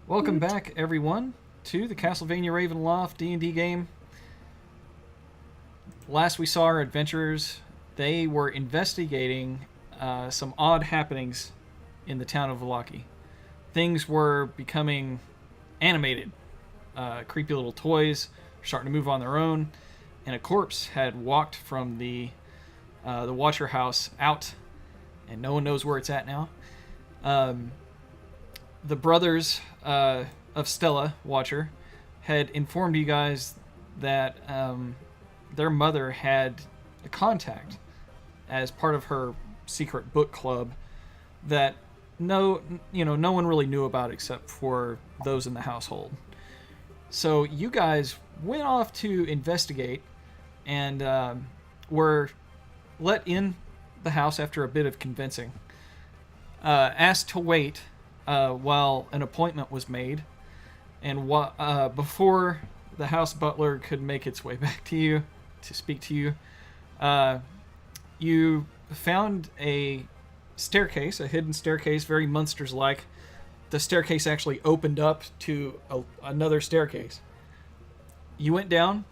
Welcome back, everyone, to the Castlevania Ravenloft D&D game. Last we saw our adventurers, they were investigating some odd happenings in the town of Vallaki. Things were becoming animated. Creepy little toys were starting to move on their own, and a corpse had walked from the Watcher house out, and no one knows where it's at now. The brothers of Stella, Watcher, had informed you guys that their mother had a contact as part of her secret book club that no one really knew about except for those in the household. So you guys went off to investigate and were let in the house after a bit of convincing. Asked to wait while an appointment was made, and before the house butler could make its way back to you to speak to you, you found a staircase, a hidden staircase, very Munsters-like. The staircase actually opened up to another staircase. You went down,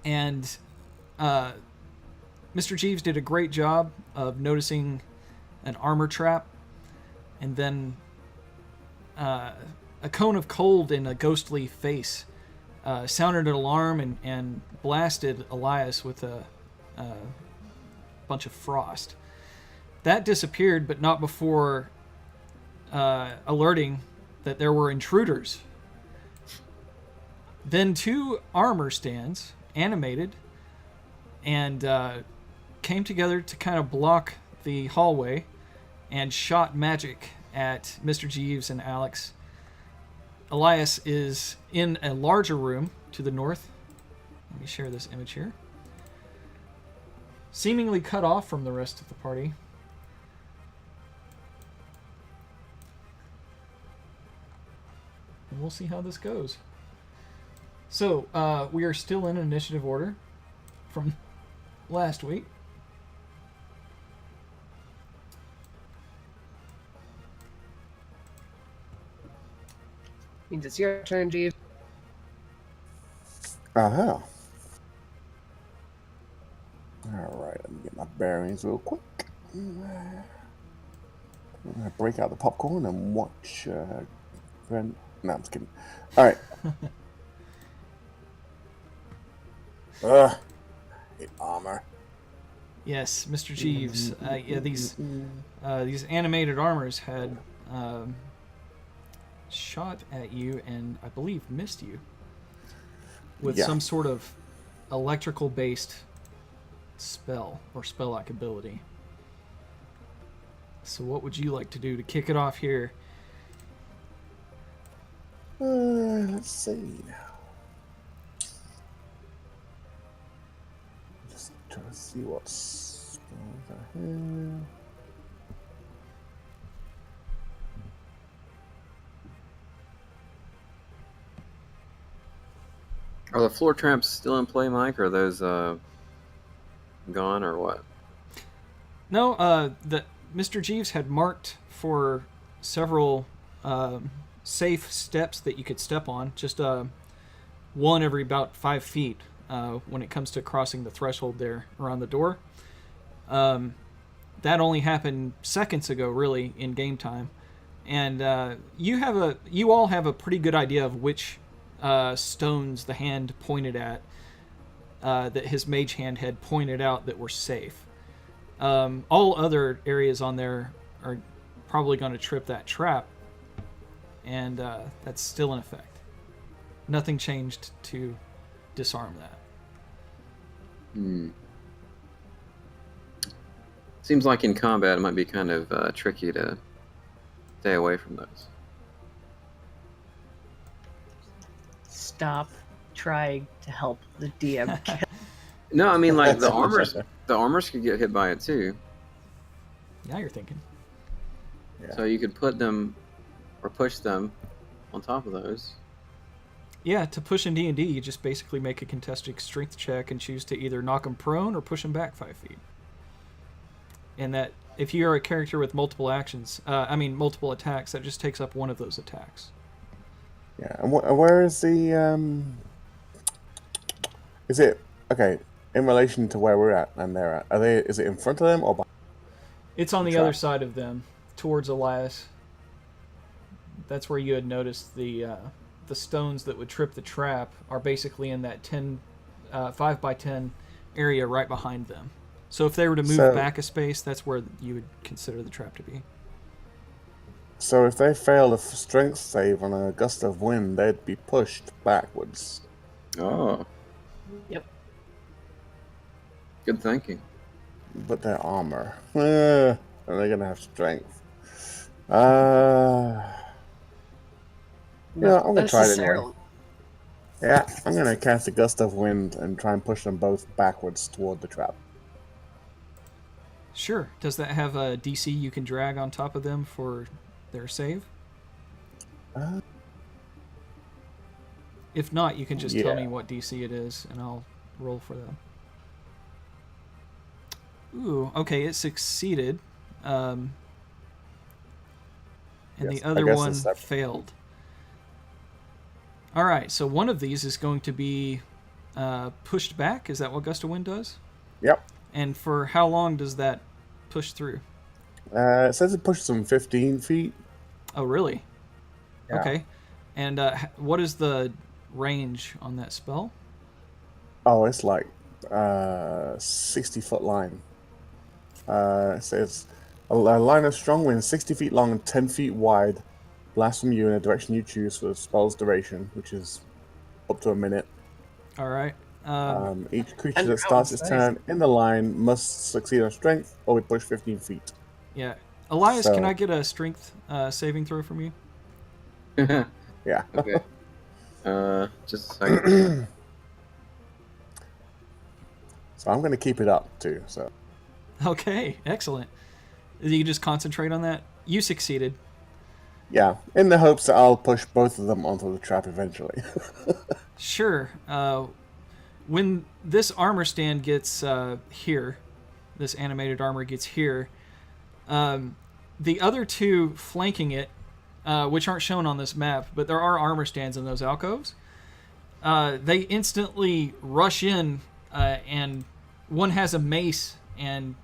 and Mr. Jeeves did a great job of noticing an armor trap, and then a cone of cold in a ghostly face sounded an alarm and blasted Elias with a bunch of frost. That disappeared, but not before alerting that there were intruders. Then two armor stands, animated, and came together to kind of block the hallway and shot magic at Mr. Jeeves and Alex. Elias is in a larger room to the north. Let me share this image here. Seemingly cut off from the rest of the party. And we'll see how this goes. So, we are still in initiative order from last week. Means it's your turn, Jeeves. Uh-huh. Alright, let me get my bearings real quick. I'm gonna break out the popcorn and watch No, I'm just kidding. Alright. Hate armor. Yes, Mr. Jeeves. These animated armors had shot at you and I believe missed you with some sort of electrical-based spell or spell-like ability. So what would you like to do to kick it off here? Let's see now. Just trying to see what spells I have. Are the floor tramps still in play, Mike? Or are those gone, or what? No, Mr. Jeeves had marked for several safe steps that you could step on. Just one every about 5 feet when it comes to crossing the threshold there around the door. That only happened seconds ago, really, in game time. And you all have a pretty good idea of which stones the hand pointed at, that his mage hand had pointed out that were safe. All other areas on there are probably going to trip that trap, and that's still in effect. Nothing changed to disarm that. Seems like in combat it might be kind of tricky to stay away from those. Stop trying to help the DM. No, I mean, like, the armors could get hit by it too. Now you're thinking. Yeah. So you could put them or push them on top of those. Yeah, to push in D&D, you just basically make a contested strength check and choose to either knock them prone or push them back 5 feet. And that, if you're a character with multiple actions, multiple attacks, that just takes up one of those attacks. Yeah, and where is the Is it okay in relation to where we're at and they're at? Are they? Is it in front of them or behind It's on the the other trap? side of them, towards Elias. That's where you had noticed the stones that would trip the trap are basically in that 5 by 10 area right behind them. So if they were to move So, back a space, that's where you would consider the trap to be. so if they failed a strength save on a gust of wind, they'd be pushed backwards. Oh, Yep. good thinking. But their armor, are they gonna have strength? Uh, Not I'm gonna try it anyway. necessarily. Yeah, I'm gonna cast a gust of wind and try and push them both backwards toward the trap. Sure. Does that have a DC you can drag on top of them for their save? Uh, If not, you can just tell Yeah. me what DC it is, and I'll roll for them. Ooh, okay, it succeeded. And Yes, the I other guess one it's that- failed. All right, so one of these is going to be pushed back. Is that what Gust of Wind does? Yep. And for how long does that push through? It says it pushes them 15 feet. Oh, really? Yeah. Okay. And what is the range on that spell? Oh, it's like 60-foot line. It says a line of strong wind 60 feet long and 10 feet wide blasts from you in a direction you choose for the spell's duration, which is up to a minute. All right. Each creature And that how starts its precise. turn in the line must succeed on strength or be pushed 15 feet. Yeah. Elias, So- can I get a strength saving throw from you? Yeah. Okay. Just a second. So I'm going to keep it up too. So Okay, excellent. You just concentrate on that. You succeeded. yeah, in the hopes that I'll push both of them onto the trap eventually. Sure. When this armor stand gets here, this animated armor gets here, the other two flanking it, which aren't shown on this map, but there are armor stands in those alcoves, they instantly rush in, and one has a mace and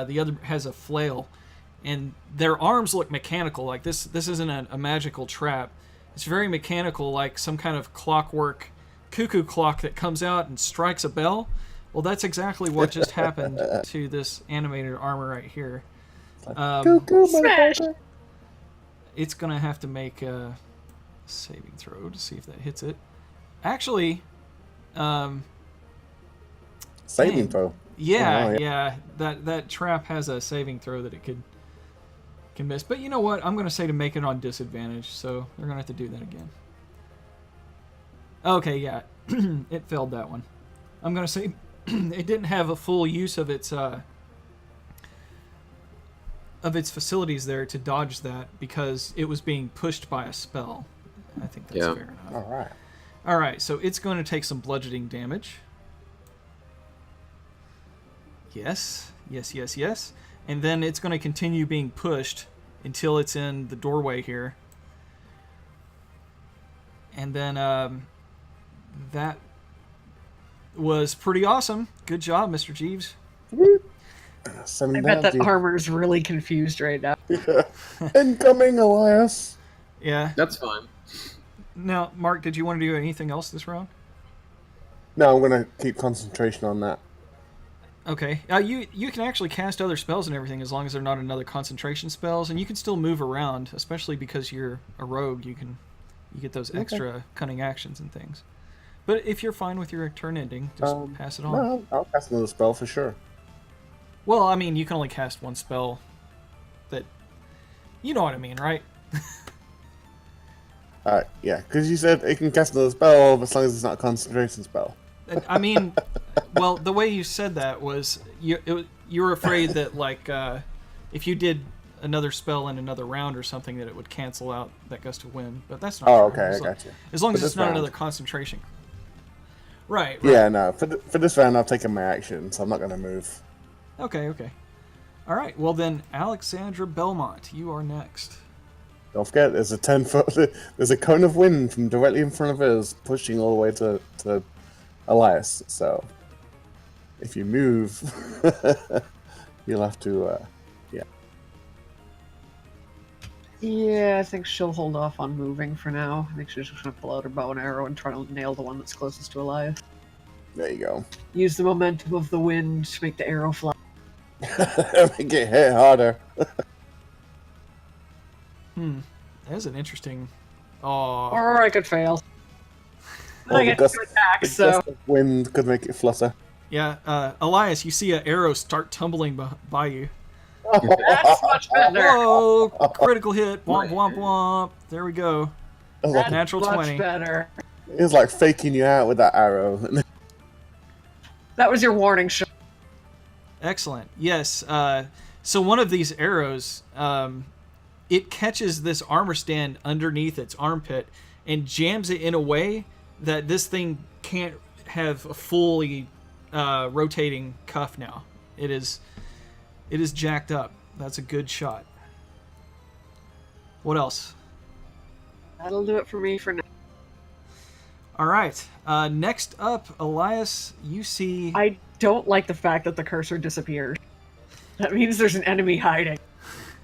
the other has a flail. And their arms look mechanical. Like this isn't a magical trap. It's very mechanical, like some kind of clockwork cuckoo clock that comes out and strikes a bell. Well, that's exactly what just happened to this animated armor right here. Cuckoo, Smash! motherfucker. It's gonna have to make a saving throw to see if that hits it. Actually, Saving Dang. throw. yeah, Oh, yeah, that trap has a saving throw that it can miss. But you know what? I'm gonna say to make it on disadvantage, so they're gonna have to do that again. Okay, yeah, it failed that one. I'm gonna say it didn't have a full use of its facilities there to dodge that because it was being pushed by a spell. I think that's Yeah. fair enough. All right. All right, so it's going to take some bludgeoning damage. Yes, yes, yes, yes. And then it's going to continue being pushed until it's in the doorway here. And then that was pretty awesome. Good job, Mr. Jeeves. 7 I bet down, that armor's really confused right now. Incoming, Elias. Yeah. That's fine. Now, Mark, did you want to do anything else this round? No, I'm gonna keep concentration on that. Okay. You can actually cast other spells and everything as long as they're not another concentration spells, and you can still move around, especially because you're a rogue. You get those extra cunning actions and things. But if you're fine with your turn ending, just pass it on. No, I'll cast another spell for sure. Well, I mean, you can only cast one spell. That, you know what I mean, right? Yeah, because you said it can cast another spell as long as it's not a concentration spell. I mean, well, the way you said that was you were afraid that like if you did another spell in another round or something that it would cancel out that gust of wind, but that's not Oh, true. okay, I As got you. As long For as it's this not round. another concentration. Right. Yeah, no. For this round, I've taken my action, so I'm not gonna move. Okay. All right. Well then, Alexandra Belmont, you are next. Don't forget, there's a 10-foot. There's a cone of wind from directly in front of us, pushing all the way to Elias. So, if you move, you'll have to. Yeah. Yeah, I think she'll hold off on moving for now. I think she's just gonna pull out her bow and arrow and try to nail the one that's closest to Elias. There you go. Use the momentum of the wind to make the arrow fly. Make it hit harder. That's an interesting. Oh, Or I could fail. Or I get gust- to attack, the so gust of wind could make it flutter. yeah. Elias, you see an arrow start tumbling by you. that's much better. Whoa! Critical hit. Womp womp womp. There we go. It Natural much 20. better. was like faking you out with that arrow. That was your warning shot. Excellent. Yes. So one of these arrows, it catches this armor stand underneath its armpit and jams it in a way that this thing can't have a fully rotating cuff now. It is jacked up. That's a good shot. What else? That'll do it for me for now. All right. Next up, Elias, you see. I don't like the fact that the cursor disappeared. That means there's an enemy hiding.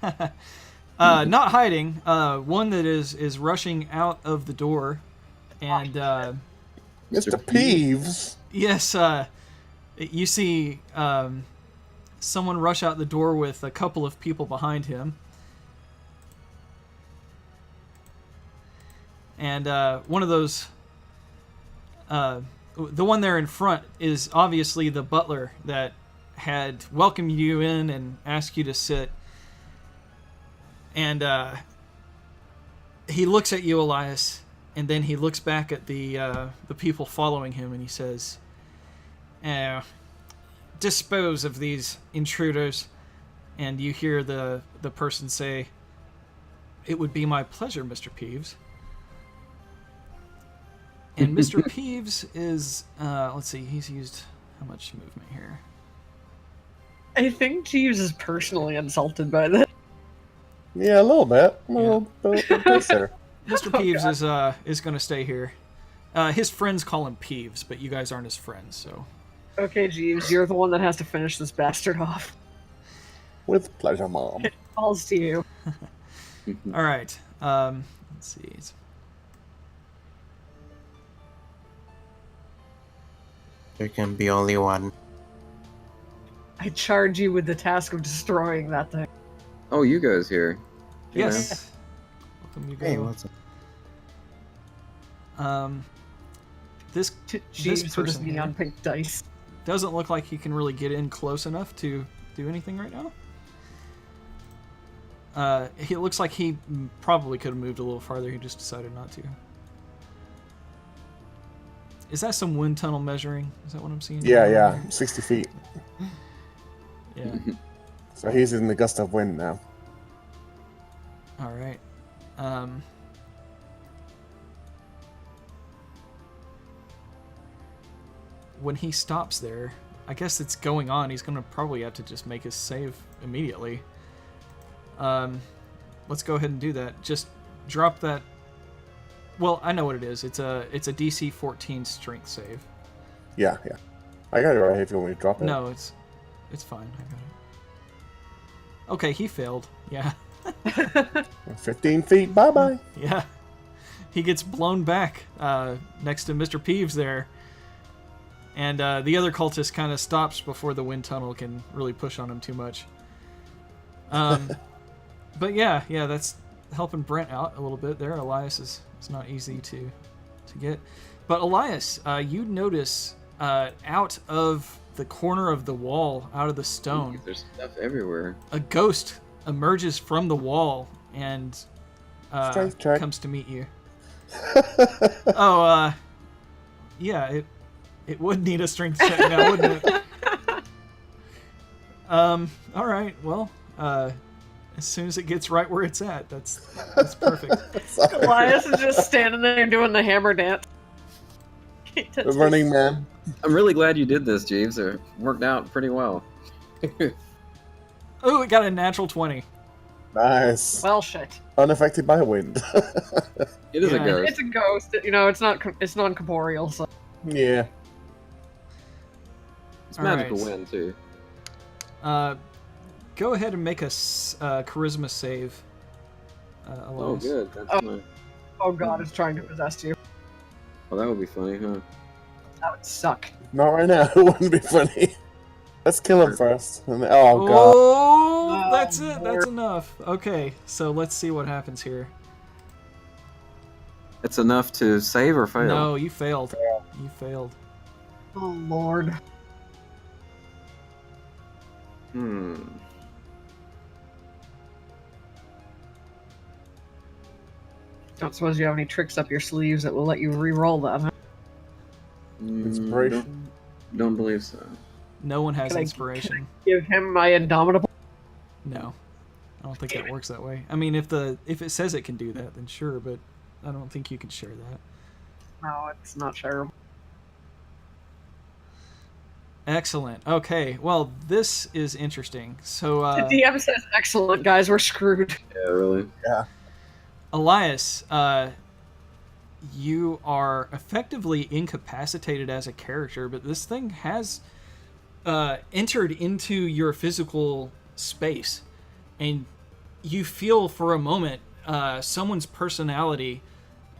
Not hiding. One that is rushing out of the door, and Mr. Peeves. yes, you see someone rush out the door with a couple of people behind him, and one of those. The one there in front is obviously the butler that had welcomed you in and asked you to sit. And he looks at you, Elias, and then he looks back at the people following him, and he says, "Dispose of these intruders." And you hear the person say, "It would be my pleasure, Mr. Peeves." And Mr. Peeves is, let's see, he's used how much movement here? I think Jeeves is personally insulted by this. Yeah, a little bit. A little bit there. Mr. Peeves is going to stay here. His friends call him Peeves, but you guys aren't his friends, so. Okay, Jeeves, you're the one that has to finish this bastard off. With pleasure, Mom. It falls to you. All right. Let's see. There can be only one. I charge you with the task of destroying that thing. Oh, you guys here. Yes. Welcome, you Hey, go. what's up? This Jeeves with his person here neon pink dice. doesn't look like he can really get in close enough to do anything right now. It looks like he probably could have moved a little farther. He just decided not to. Is that some wind tunnel measuring? Is that what I'm seeing? Yeah, 60 feet. Yeah. So he's in the gust of wind now. All right. When he stops there, I guess it's going on. He's going to probably have to just make his save immediately. Let's go ahead and do that. Just drop that. Well, I know what it is. It's a DC 14 strength save. Yeah. I got it right here if you want me to drop it. No, it's fine. I got it. Okay, he failed. Yeah. 15 feet, bye-bye. Yeah. He gets blown back next to Mr. Peeves there. And the other cultist kind of stops before the wind tunnel can really push on him too much. But yeah, that's helping Brent out a little bit there. Elias is not easy to get. But Elias, you notice out of the corner of the wall, out of the stone, There's stuff everywhere. a ghost emerges from the wall and Strength check. comes to meet you. Oh, yeah, it would need a strength check now, wouldn't it? All right, well, as soon as it gets right where it's at, that's perfect. Elias is just standing there doing the hammer dance. The running man. I'm really glad you did this, Jeeves. It worked out pretty well. Oh, it got a natural 20. Nice. Well, shit. unaffected by wind. It is a Yeah. ghost. It's a ghost. You know, it's non-corporeal. So Yeah. It's All magical right. wind too. Go ahead and make a charisma save. Oh, Elias. good. That's Oh. nice. oh god, it's trying to possess you. Well, that would be funny, huh? That would suck. Not right now. It wouldn't be funny. Let's kill him first. Oh god. Oh, Oh, that's it. That's Lord. enough. Okay, so let's see what happens here. It's enough to save or fail. No, you failed. You failed. Oh lord. Hmm. Don't suppose you have any tricks up your sleeves that will let you re-roll that, huh? Inspiration. Don't believe so. No one has Can I- inspiration. Give him my indomitable. No, I don't think that works that way. I mean, if it says it can do that, then sure, but I don't think you can share that. No, it's not shareable. Excellent. Okay, well, this is interesting. So, The DM says, "Excellent, guys. We're screwed." Yeah, really. Elias, you are effectively incapacitated as a character, but this thing has entered into your physical space, and you feel for a moment someone's personality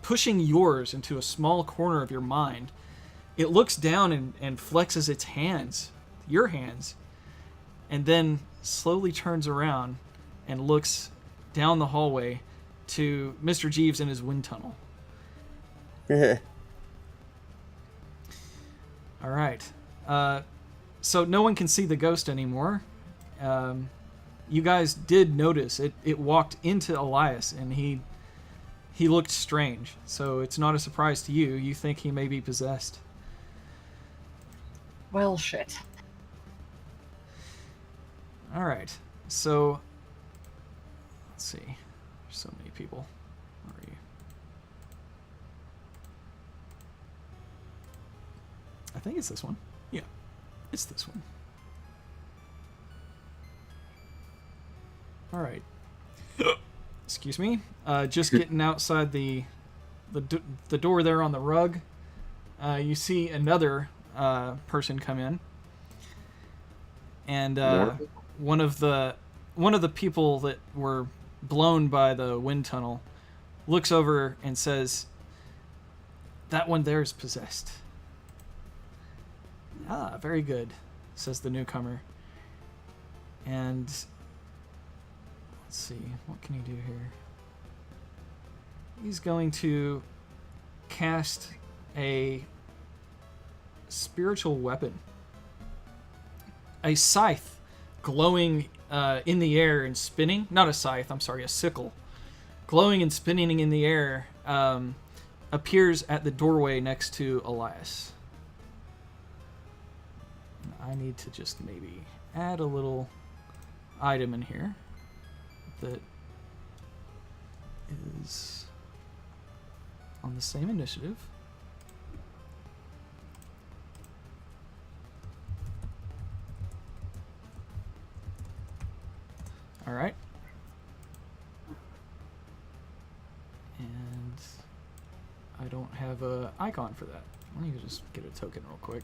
pushing yours into a small corner of your mind. It looks down and flexes its hands, your hands, and then slowly turns around and looks down the hallway to Mr. Jeeves in his wind tunnel. Yeah. All right. So no one can see the ghost anymore. You guys did notice it walked into Elias, and he looked strange. So it's not a surprise to you. You think he may be possessed. Well, shit. All right. So let's see. There's so many people. Where are you? I think it's this one. Yeah, it's this one. All right. Excuse me. Just getting outside the door there on the rug. You see another person come in, and one of the people that were blown by the wind tunnel looks over and says, "That one there is possessed." "Ah, very good," says the newcomer. And let's see, what can he do here? He's going to cast a spiritual weapon. A scythe glowing in the air and spinning. Not a scythe, I'm sorry, a sickle. Glowing and spinning in the air appears at the doorway next to Elias. I need to just maybe add a little item in here that is on the same initiative. All right. And I don't have an icon for that. Let me just get a token real quick.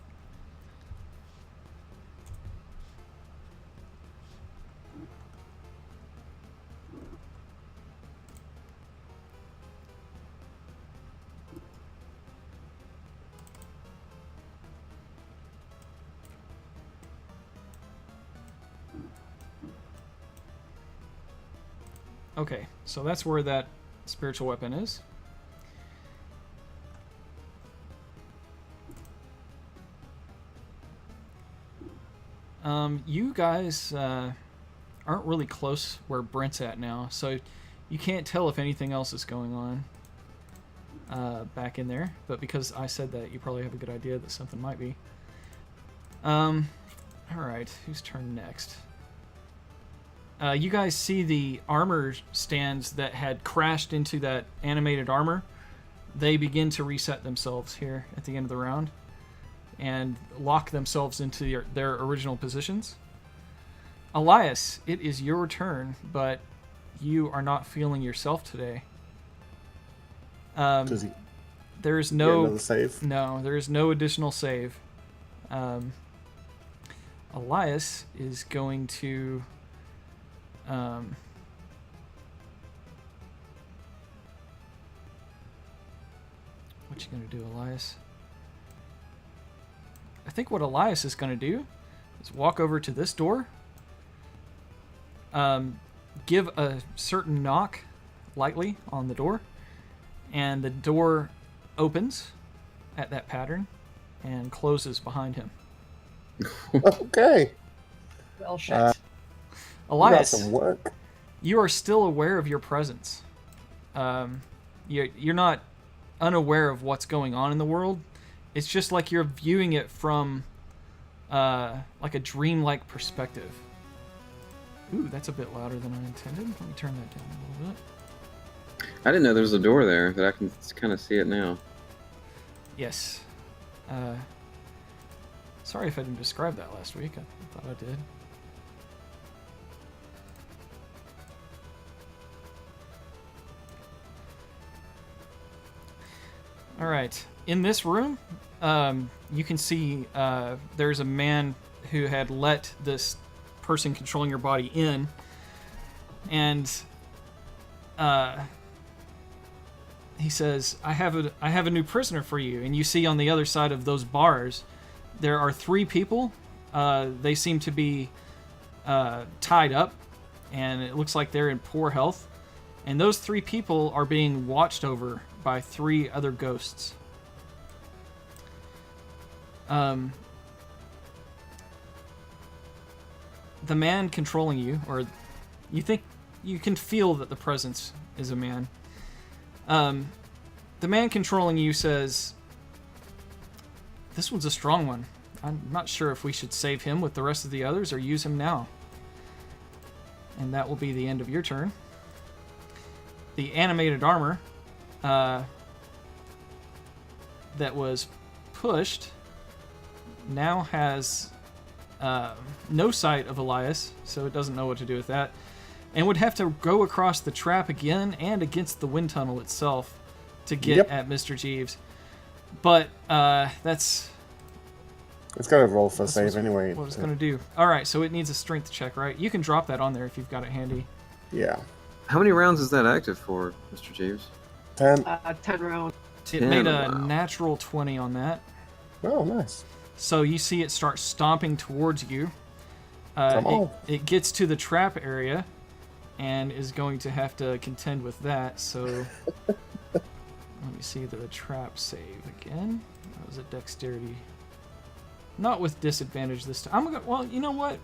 Okay, so that's where that spiritual weapon is. You guys aren't really close where Brent's at now, so you can't tell if anything else is going on back in there. But because I said that, you probably have a good idea that something might be. All right, whose turn next? You guys see the armor stands that had crashed into that animated armor. They begin to reset themselves here at the end of the round and lock themselves into their original positions. Elias, it is your turn, but you are not feeling yourself today. Does he There's get no another save? no, there's no additional save. Elias is going to what you gonna do, Elias? I think what Elias is gonna do is walk over to this door, give a certain knock lightly on the door, and the door opens at that pattern and closes behind him. Okay. Well, shit. We got Elias, some work. you are still aware of your presence. You're not unaware of what's going on in the world. It's just like you're viewing it from like a dreamlike perspective. Ooh, that's a bit louder than I intended. Let me turn that down a little bit. I didn't know there was a door there, but I can kind of see it now. Yes. Sorry if I didn't describe that last week. I thought I did. All right. In this room, you can see there's a man who had let this person controlling your body in, and he says, I have a new prisoner for you. And you see on the other side of those bars, there are 3 people. They seem to be tied up, and it looks like they're in poor health. And those 3 people are being watched over by 3 other ghosts. The man controlling you, or you think you can feel that the presence is a man. The man controlling you says, this one's a strong one. I'm not sure if we should save him with the rest of the others or use him now. And that will be the end of your turn. The animated armor that was pushed now has no sight of Elias, so it doesn't know what to do with that, and would have to go across the trap again and against the wind tunnel itself to get at Mr. Jeeves. But that's... It's got to roll for a That's save anyway. what it's going to do. All right, so it needs a strength check, right? You can drop that on there if you've got it handy. Yeah. How many rounds is that active for, Mr. Jeeves? 10. 10 rounds. It 10, made a wow. natural 20 on that. Oh, nice. So you see it start stomping towards you. Come on. It gets to the trap area and is going to have to contend with that. So let me see the trap save again. That was a dexterity. Not with disadvantage this time. Well, you know what?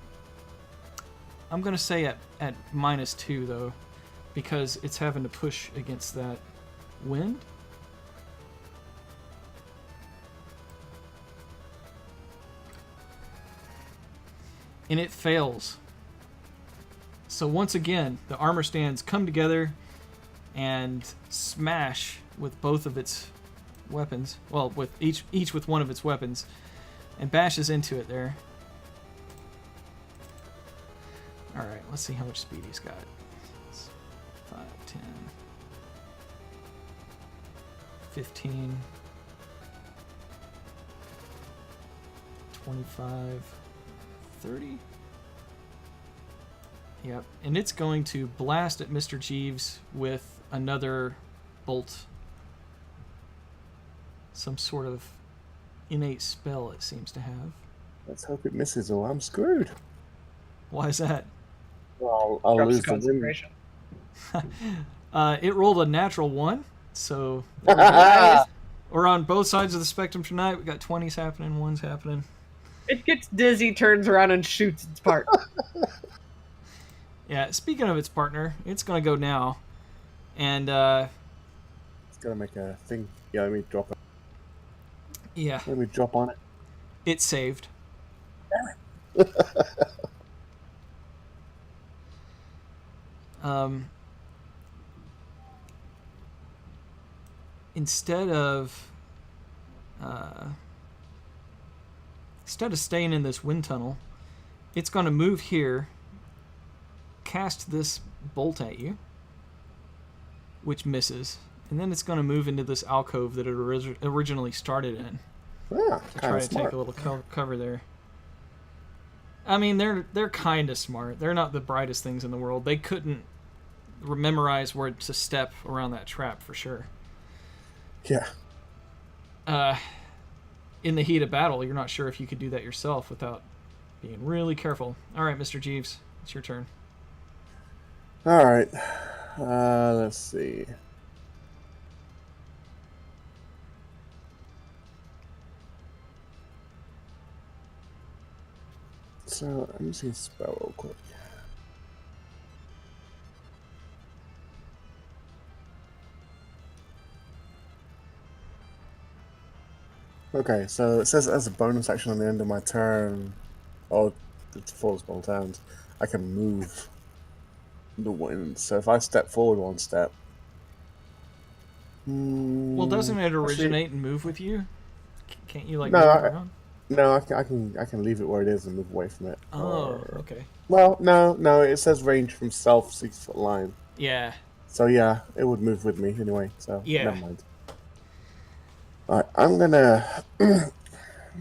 I'm going to say at -2, though, because it's having to push against that wind. And it fails. So once again, the armor stands come together and smash with both of its weapons. Well, with each with one of its weapons, and bashes into it there. All right, let's see how much speed he's got. 5, 10, 15, 25, 30. Yep, and it's going to blast at Mr. Jeeves with another bolt. Some sort of innate spell it seems to have. Let's hope it misses or I'm screwed. Why is that? Well, I'll Drops lose the win. concentration. It rolled a natural 1, so Nice. we're on both sides of the spectrum tonight. We got 20s happening, 1s happening. It gets dizzy, turns around, and shoots its part. Yeah, speaking of its partner, it's going to go now. And, It's gonna make a thing. Yeah, let me drop it. yeah, Let me drop on it. it saved. Instead of staying in this wind tunnel, it's going to move here, cast this bolt at you, which misses. And then it's going to move into this alcove that it originally started in. Yeah, To kind try of to smart. take a little cover there. I mean, they're kind of smart. They're not the brightest things in the world. They couldn't memorize where to step around that trap for sure. Yeah. In the heat of battle, you're not sure if you could do that yourself without being really careful. All right, Mr. Jeeves, it's your turn. All right. Let's see. So let me see the spell real quick. Okay, so it says as a bonus action on the end of my turn, or it's full spell turns, I can move the wind. So if I step forward one step. Well, doesn't it actually, originate and move with you? Can't you like No, move around? No, I can leave it where it is and move away from it. Oh, okay. Well, no, it says range from self 6-foot line. Yeah. So yeah, it would move with me anyway. So Yeah. never mind. All right, I'm gonna let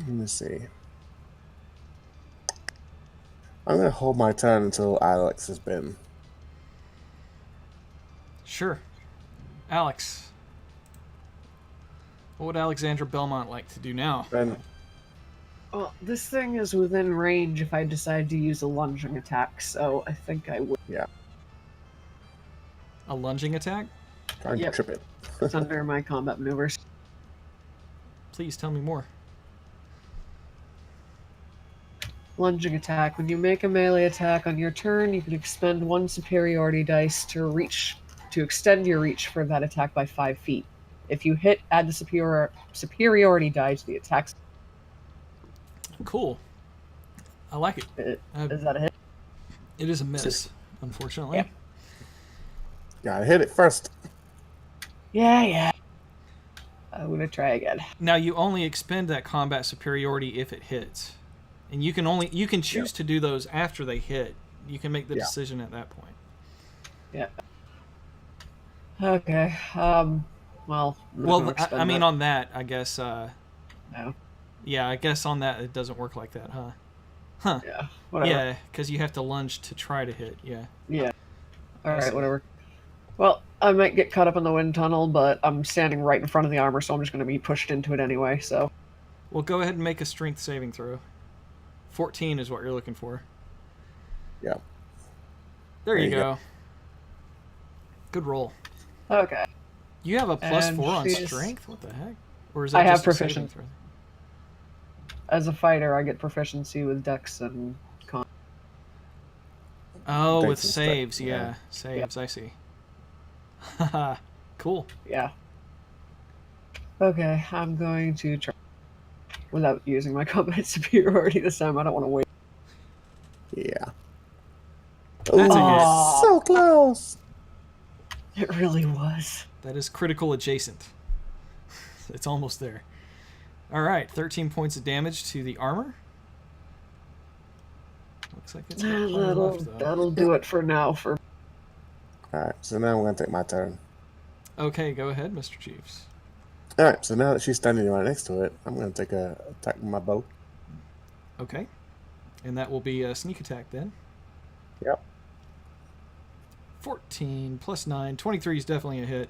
me see. I'm gonna hold my turn until Alex has been. Sure. Alex. What would Alexandra Belmont like to do now? Then Well, this thing is within range if I decide to use a lunging attack, so I think I would. yeah, A lunging attack? trying Yep. to trip it. It's under my combat maneuvers. Please tell me more. Lunging attack. When you make a melee attack on your turn, you can expend 1 superiority dice to extend your reach for that attack by 5 feet. If you hit, add the superiority die to the attack. Cool. I like it. Is that a hit? It is a miss, unfortunately. Yeah. Gotta hit it first. Yeah. I'm gonna try again. Now you only expend that combat superiority if it hits, and you can choose to do those after they hit. You can make the decision at that point. Yeah. Okay. Well. I mean, on that, I guess. No. Yeah, I guess on that it doesn't work like that, huh? Huh. Yeah. Whatever. Yeah, because you have to lunge to try to hit. Yeah. Yeah. All I right. see. Whatever. Well, I might get caught up in the wind tunnel, but I'm standing right in front of the armor, so I'm just going to be pushed into it anyway. So. Well, go ahead and make a strength saving throw. 14 is what you're looking for. Yeah. There you go. Good roll. Okay. You have a +4 on she's- strength? What the heck? Or is that I have just a saving proficient- throw? As a fighter, I get proficiency with Dex and Con. Oh, with Dex and saves, strength, yeah. yeah. Saves, I see. Haha, cool. Yeah. Okay, I'm going to try without using my combat superiority this time. I don't want to wait. Yeah. That's a hit. Aw. So close. It really was. That is critical adjacent. It's almost there. All right, 13 points of damage to the armor. Looks like it's got plenty left, though. That'll do it for now. For All right, so now I'm gonna take my turn. Okay, go ahead, Mr. Chiefs. All right, so now that she's standing right next to it, I'm gonna take a attack with my bow. Okay. And that will be a sneak attack then. Yep. 14 plus 9. 23 is definitely a hit.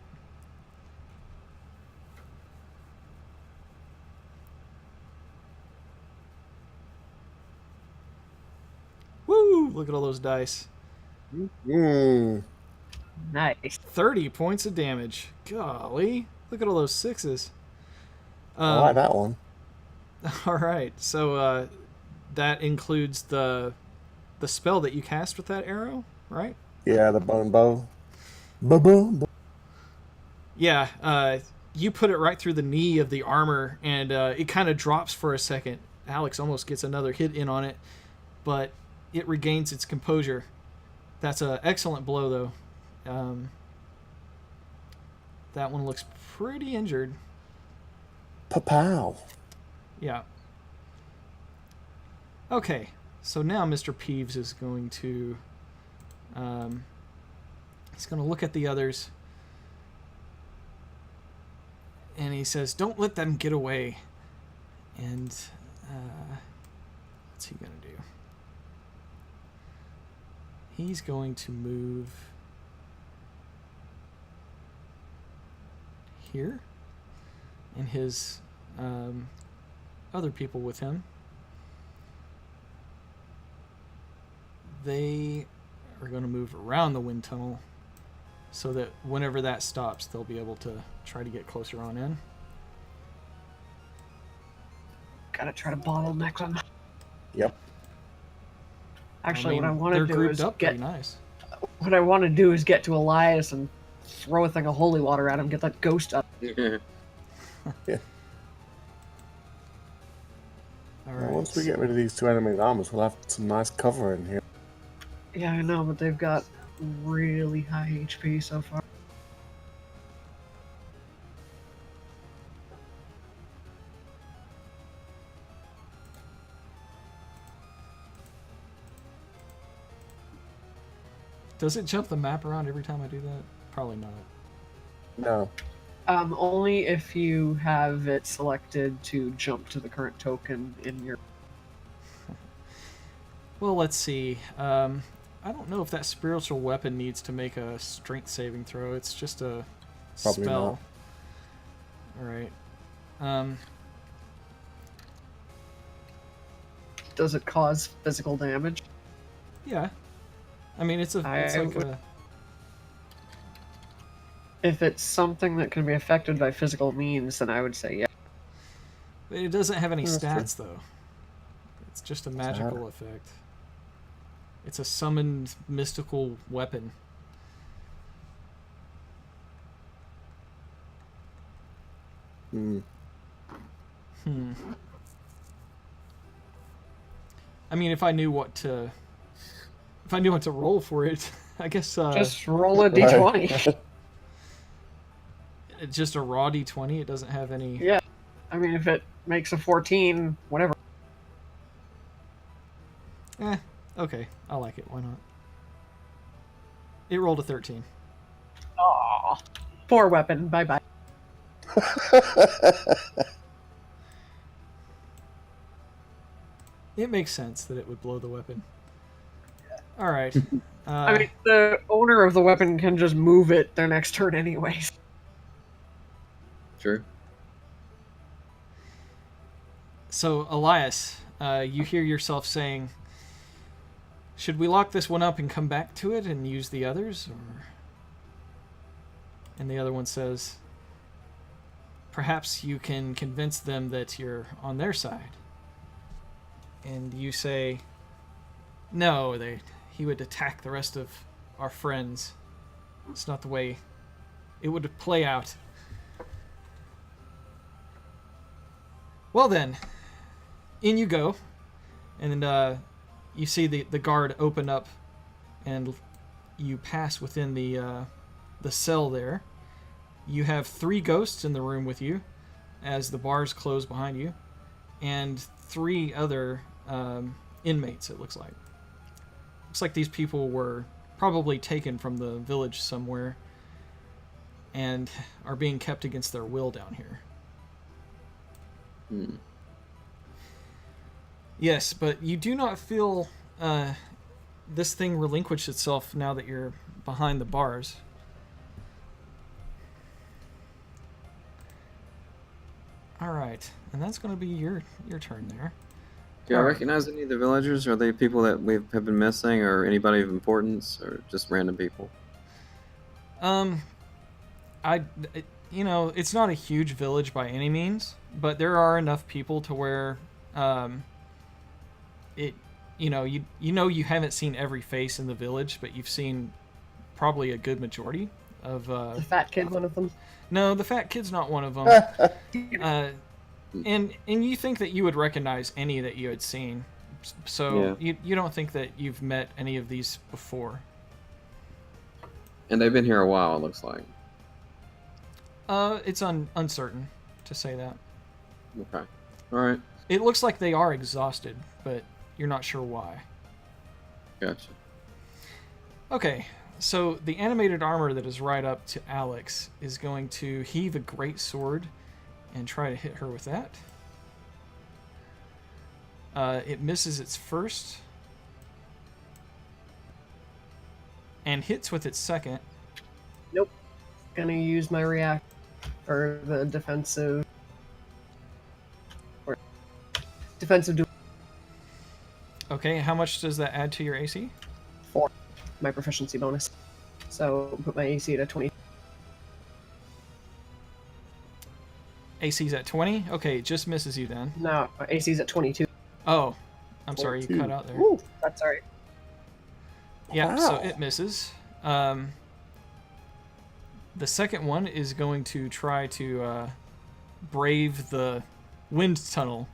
Woo! Look at all those dice. nice. 30 points of damage. Golly. Look at all those sixes. I like that one. All right. So that includes the spell that you cast with that arrow, right? Yeah, the bone bow. Boom. Yeah. You put it right through the knee of the armor, and it kind of drops for a second. Alex almost gets another hit in on it, but it regains its composure. That's an excellent blow, though. That one looks pretty injured. Pow. Yeah. Okay, so now Mr. Peeves is going to He's going to look at the others. And he says, don't let them get away. And what's he going to do? He's going to move here. And his other people with him, they are going to move around the wind tunnel so that whenever that stops, they'll be able to try to get closer on in. Gotta try to bottleneck them. Yep. Actually, I mean, what I want they're to do grouped is up get. pretty nice. What I want to do is get to Elias and throw a thing of holy water at him. Get that ghost up. Yeah. All Well, right. once we get rid of these two enemy armors, we'll have some nice cover in here. Yeah, I know, but they've got really high HP so far. Does it jump the map around every time I do that? Probably not. No. Only if you have it selected to jump to the current token in your. Well, let's see. I don't know if that spiritual weapon needs to make a strength saving throw. It's just a Probably spell. All right. Does it cause physical damage? Yeah. I mean, it's like a. If it's something that can be affected by physical means, then I would say yeah. It doesn't have any That's true. stats though. It's just a magical effect. It's a summoned mystical weapon. Hmm. I mean, if I knew what to roll for it, I guess Just roll a d20. it's just a raw d20. It doesn't have any. Yeah. I mean, if it makes a 14, whatever. Okay, I like it. Why not? It rolled a 13. Aw. Poor weapon. Bye bye. It makes sense that it would blow the weapon. All right. I mean, the owner of the weapon can just move it their next turn anyways. True. So, Elias, you hear yourself saying, should we lock this one up and come back to it and use the others? Or... And the other one says, perhaps you can convince them that you're on their side. And you say, no, he would attack the rest of our friends. It's not the way it would play out. Well then, in you go. And you see the guard open up, and you pass within the cell there. You have 3 ghosts in the room with you, as the bars close behind you, and 3 other inmates, it looks like. Looks like these people were probably taken from the village somewhere and are being kept against their will down here. Yes, but you do not feel this thing relinquish itself now that you're behind the bars. All right, and that's going to be your turn there. Do I All right. recognize any of the villagers? Are they people that have been missing, or anybody of importance, or just random people? It's not a huge village by any means, but there are enough people to where, you haven't seen every face in the village, but you've seen probably a good majority of. The fat kid, one of them. No, the fat kid's not one of them. And you think that you would recognize any that you had seen, so you don't think that you've met any of these before. And they've been here a while, it looks like. It's uncertain to say that. Okay. All right. It looks like they are exhausted, but you're not sure why. Gotcha. Okay. So the animated armor that is right up to Alex is going to heave a great sword and try to hit her with that. It misses its first and hits with its second. Nope. Gonna use my react for the defensive. Or defensive duel. Okay, how much does that add to your AC? 4. My proficiency bonus. So put my AC at a 20. AC's at 20? Okay, it just misses you then. No, my AC's at 22. Oh, I'm sorry, you 22. cut out there. Ooh, that's alright. Yeah, so Wow. it misses. The second one is going to try to brave the wind tunnel.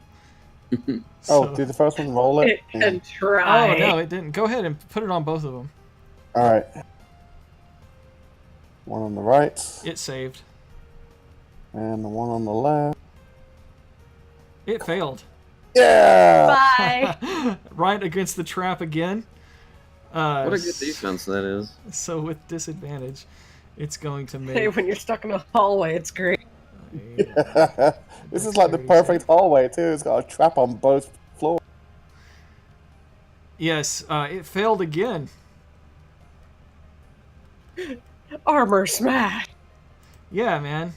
Oh, So- did the first one roll it? It can try. Oh, no, it didn't. Go ahead and put it on both of them. All right. One on the right, It saved. and the one on the left. It failed. Yeah! Bye. Right against the trap again. What a good defense that is. So with disadvantage, it's going to Hey, make... when you're stuck in a hallway, it's great. This is like the perfect hallway too. It's got a trap on both floors. Yes, it failed again. Armor smash. Yeah, man.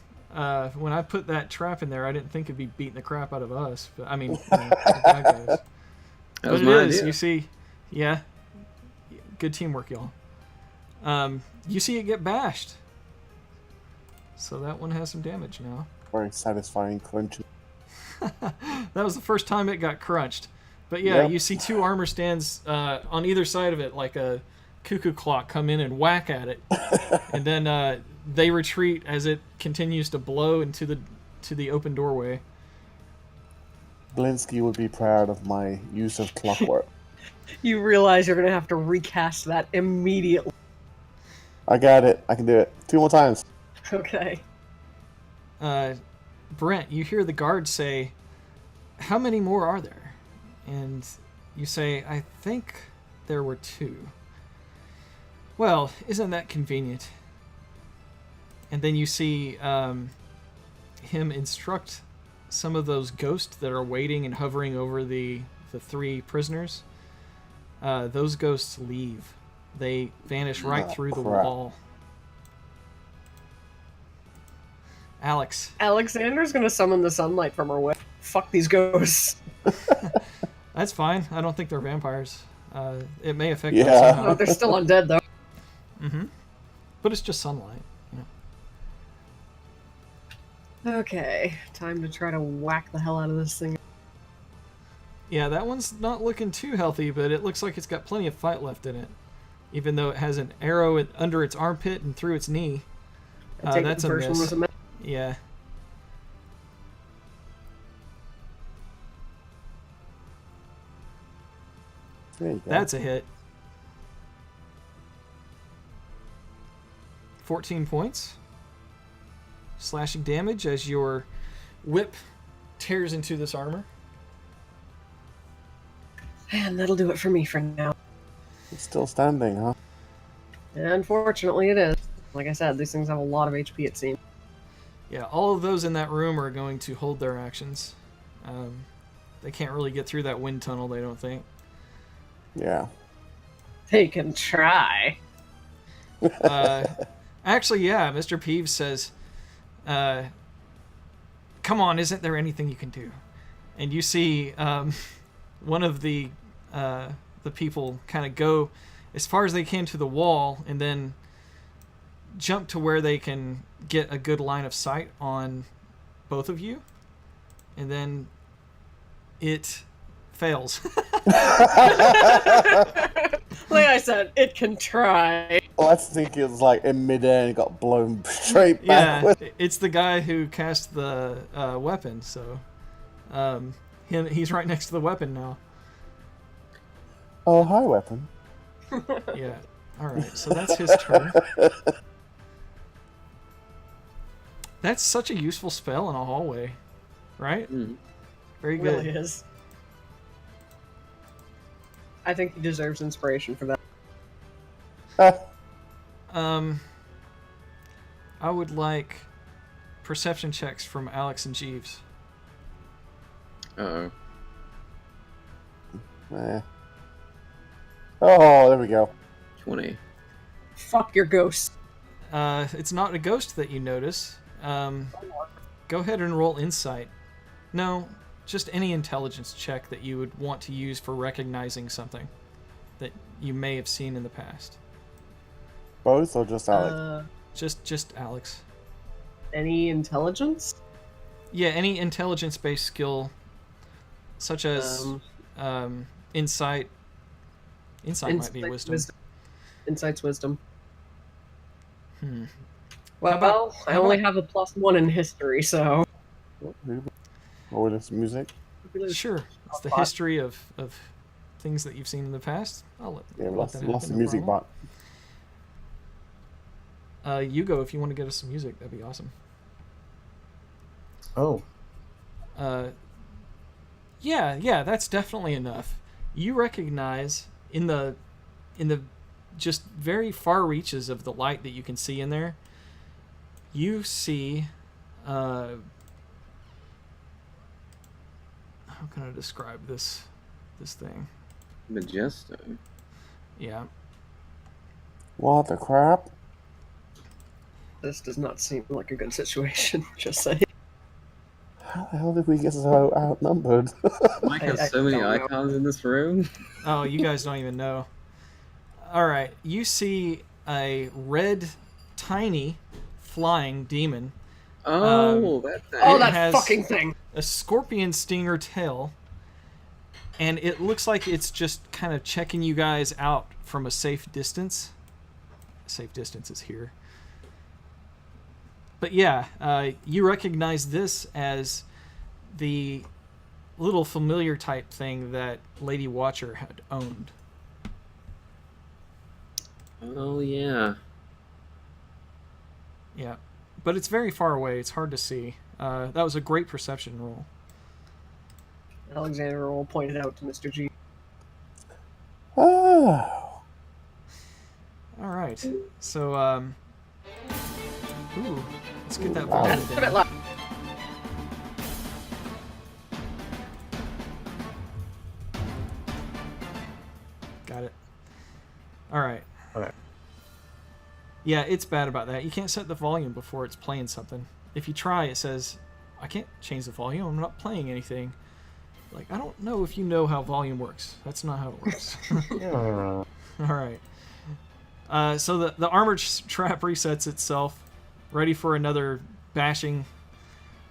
When I put that trap in there, I didn't think it'd be beating the crap out of us. But I mean, the bad guys. That But was it my is. idea. You see, yeah, good teamwork, y'all. You see it get bashed. So that one has some damage now. Very satisfying crunch. That was the first time it got crunched. But yeah, Yep. you see two armor stands on either side of it, like a cuckoo clock, come in and whack at it, and then they retreat as it continues to blow into the open doorway. Blinsky would be proud of my use of clockwork. You realize you're gonna have to recast that immediately. I got it. I can do it. 2 more times. Okay. Brent, you hear the guard say, "How many more are there?" And you say, "I think there were 2. Well, isn't that convenient?" And then you see him instruct some of those ghosts that are waiting and hovering over the 3 prisoners. Those ghosts leave. They vanish right Oh, through the crap. wall. Alex. Alexander's gonna summon the sunlight from her whip. Fuck these ghosts. That's fine. I don't think they're vampires. It may affect them Yeah. somehow. Oh, they're still undead though. Mm-hmm. But it's just sunlight. You know. Okay, time to try to whack the hell out of this thing. Yeah, that one's not looking too healthy, but it looks like it's got plenty of fight left in it. Even though it has an arrow under its armpit and through its knee. I take it That's the a first one miss. was a miss. Yeah. There you go. That's a hit. 14 points. Slashing damage as your whip tears into this armor. And that'll do it for me for now. It's still standing, huh? Unfortunately, it is. Like I said, these things have a lot of HP, it seems. Yeah, all of those in that room are going to hold their actions. They can't really get through that wind tunnel, they don't think. Yeah. They can try. Actually, yeah, Mr. Peeves says, come on, isn't there anything you can do? And you see one of the people kind of go as far as they can to the wall and then jump to where they can get a good line of sight on both of you. And then it fails. Like I said, it can try. Well, I think it was like in midair and got blown straight Yeah, backwards. it's the guy who cast the weapon, so he's right next to the weapon now. Oh, hi, weapon. Yeah. All right, so that's his turn. That's such a useful spell in a hallway, right? Mm. Very It good. really is. I think he deserves inspiration for that. I would like perception checks from Alex and Jeeves. Uh-oh. Oh, there we go. 20. Fuck your ghost. It's not a ghost that you notice. Go ahead and roll insight. No, just any intelligence check that you would want to use for recognizing something that you may have seen in the past. Both or just Alex? Just Alex. Any intelligence? Yeah, any intelligence-based skill, such as insight. Insight might be wisdom. Insight's wisdom. Hmm. Well, I only have a +1 in history, so. Or this music? Sure. It's the history of things that you've seen in the past. I'll let, Yeah, let lost that the happen, no music problem. bot. You go if you want to get us some music. That'd be awesome. Oh, Yeah, that's definitely enough. You recognize in the just very far reaches of the light that you can see in there, you see how can I describe this thing? Majesto. Yeah. What the crap? This does not seem like a good situation, just saying. How the hell did we get so outnumbered? Mike has I so many don't know. icons in this room. Oh, you guys don't even know. All right, you see a red, tiny, flying demon. Oh, that thing. Oh, It that has fucking thing! a scorpion stinger tail, and it looks like it's just kind of checking you guys out from a safe distance. Safe distance is here. But yeah, you recognize this as the little familiar type thing that Lady Watcher had owned. Oh, yeah. Yeah, but it's very far away. It's hard to see. That was a great perception roll. Alexander will point it out to Mr. G. Oh. All right, so ooh, let's get that Wow. volume That's a bit down. loud. Got it. All right. Okay. Yeah, it's bad about that. You can't set the volume before it's playing something. If you try, it says, I can't change the volume. I'm not playing anything. Like, I don't know if you know how volume works. That's not how it works. yeah. All right. So the armored trap resets itself, ready for another bashing.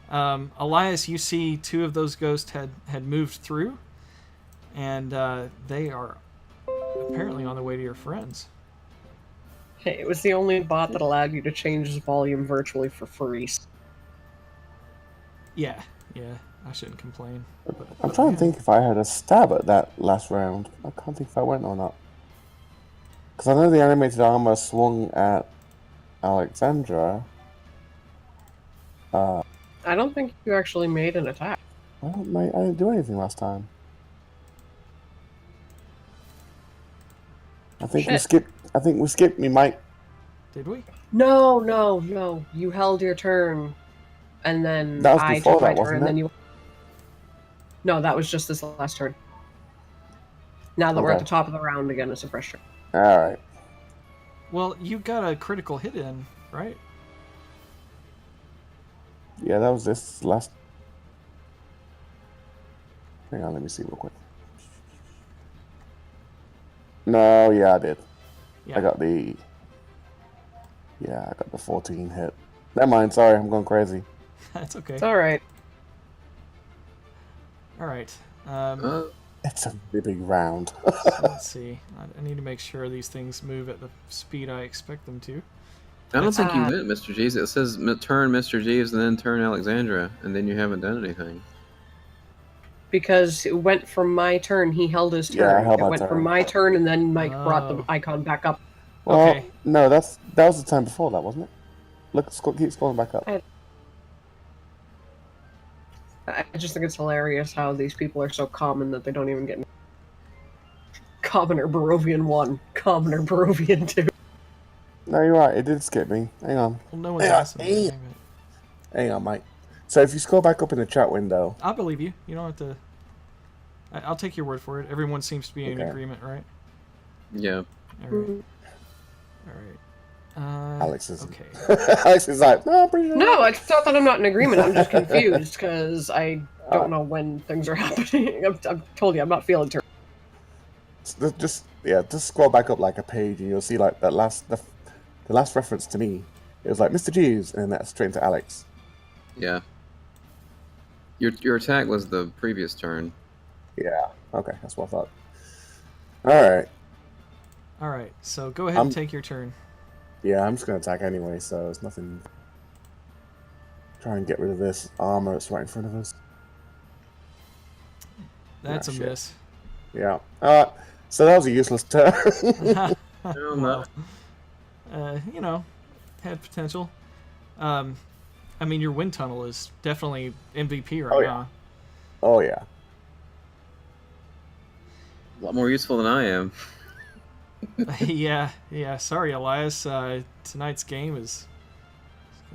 Elias, you see two of those ghosts had moved through, and they are apparently on the way to your friends. Hey, it was the only bot that allowed you to change the volume virtually for free. Yeah, I shouldn't complain. I'm trying to think if I had a stab at that last round. I can't think if I went or not. Because I know the animated armor swung at Alexandra. I don't think you actually made an attack. I didn't do anything last time. I think we Shit. skipped. I think we skipped me, Mike. Did we? No. You held your turn, and then That was I before took my that, turn, wasn't and then it? you. No, that was just this last turn. Now that we're at Okay. the top of the round again, it's a fresh turn. All right. Well, you got a critical hit in, right? Yeah, that was this last. Hang on, let me see real quick. No, yeah, I did. Yeah. I got the 14 hit. Never mind. Sorry, I'm going crazy. That's okay. It's all right. All right. It's a really big round. So let's see. I need to make sure these things move at the speed I expect them to. I don't think you Ah. went, Mr. Jeeves. It says turn Mr. Jeeves and then turn Alexandra, and then you haven't done anything. Because it went from my turn, he held his turn. Yeah, I held it my went turn. from my turn, and then Mike brought Oh. the icon back up. Well, Okay. no, that was the time before that, wasn't it? Look, keep scrolling back up. I just think it's hilarious how these people are so common that they don't even get. Commoner Barovian 1, Commoner Barovian 2. No, you're right. It did skip me. Hang on. Well, no one's asked him anything. Hang on, mate. So if you scroll back up in the chat window. I believe you. You don't have to. I'll take your word for it. Everyone seems to be in Okay. agreement, right? Yeah. All right. All right. Alex is. Okay. Alex is like, no, I'm pretty sure. No, it's not that I'm not in agreement. I'm just confused because I don't know when things are happening. I'm told you, I'm not feeling terrible. Just scroll back up like a page, and you'll see like the last reference to me. It was like Mr. Jeeves, and then that's straight into Alex. Yeah. Your attack was the previous turn. Yeah. Okay, that's what I thought. All right. All right. So go ahead and take your turn. Yeah, I'm just gonna attack anyway, so it's nothing. Try and get rid of this armor that's right in front of us. That's a shit. miss. Yeah. So that was a useless turn. No. You know, had potential. I mean, your wind tunnel is definitely MVP right Oh, yeah. now. Oh yeah. A lot more useful than I am. Yeah. Sorry, Elias. Tonight's game is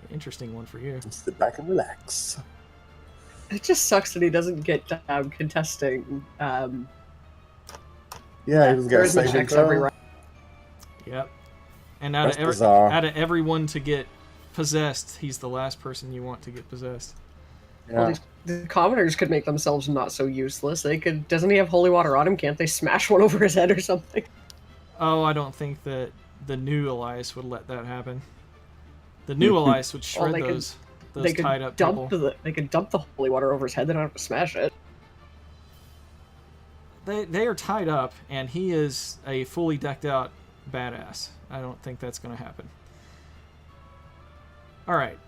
an interesting one for you. Just sit back and relax. It just sucks that he doesn't get contesting. Yeah, he doesn't get a charisma saving checks every throw. round. Yep. And out That's of bizarre. out of everyone to get possessed, he's the last person you want to get possessed. Well, Yeah. the commoners could make themselves not so useless. They could. Doesn't he have holy water on him? Can't they smash one over his head or something? Oh, I don't think that the new Elias would let that happen. The new Elias would shred they could- those They could tied up dump people. they could dump the holy water over his head. They don't have to smash it. They are tied up, and he is a fully decked out badass. I don't think that's going to happen. All right.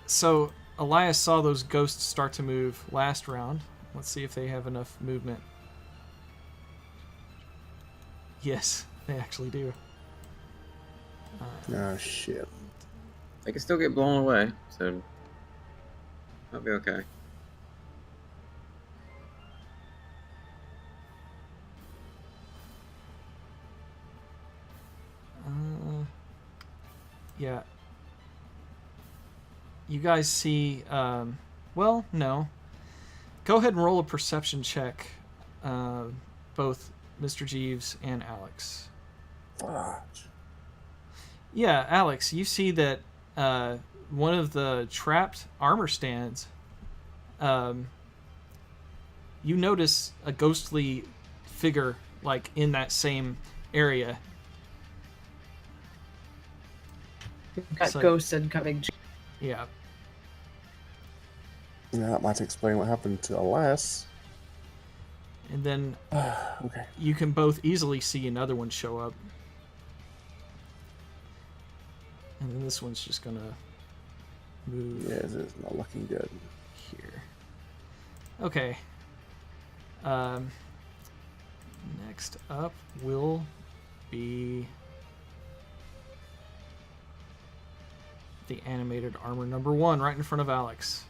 So Elias saw those ghosts start to move last round. Let's see if they have enough movement. Yes, they actually do. Oh shit. I can still get blown away, so I'll be okay. Yeah. You guys see, well, no. Go ahead and roll a perception check, both Mr. Jeeves and Alex. Fuck. Yeah, Alex, you see that one of the trapped armor stands, you notice a ghostly figure, like, in that same area. Got So- ghosts incoming. Yeah. Yeah, that might explain what happened to Elias. And then Okay. you can both easily see another one show up. And then this one's just gonna move Yeah, this is not looking good. here. Okay. Next up will be the animated armor number 1 right in front of Alex.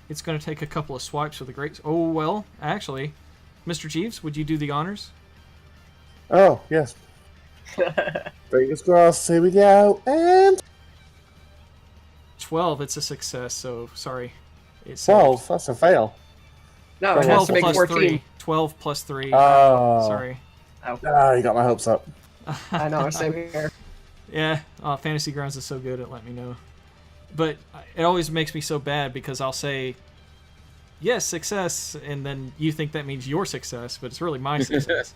It's going to take a couple of swipes with the great... Oh, well, actually, Mr. Jeeves, would you do the honors? Oh, yes. Fingers crossed. Here we go. And 12, it's a success, so sorry. It's 12. That's a fail. No, it has 12 to make plus 14. 3. 12 plus 3. Oh. Sorry. Ah, you got my hopes up. I know, same here. Yeah, Fantasy Grounds is so good at letting me know. But it always makes me so bad because I'll say, yes, success, and then you think that means your success, but it's really my success.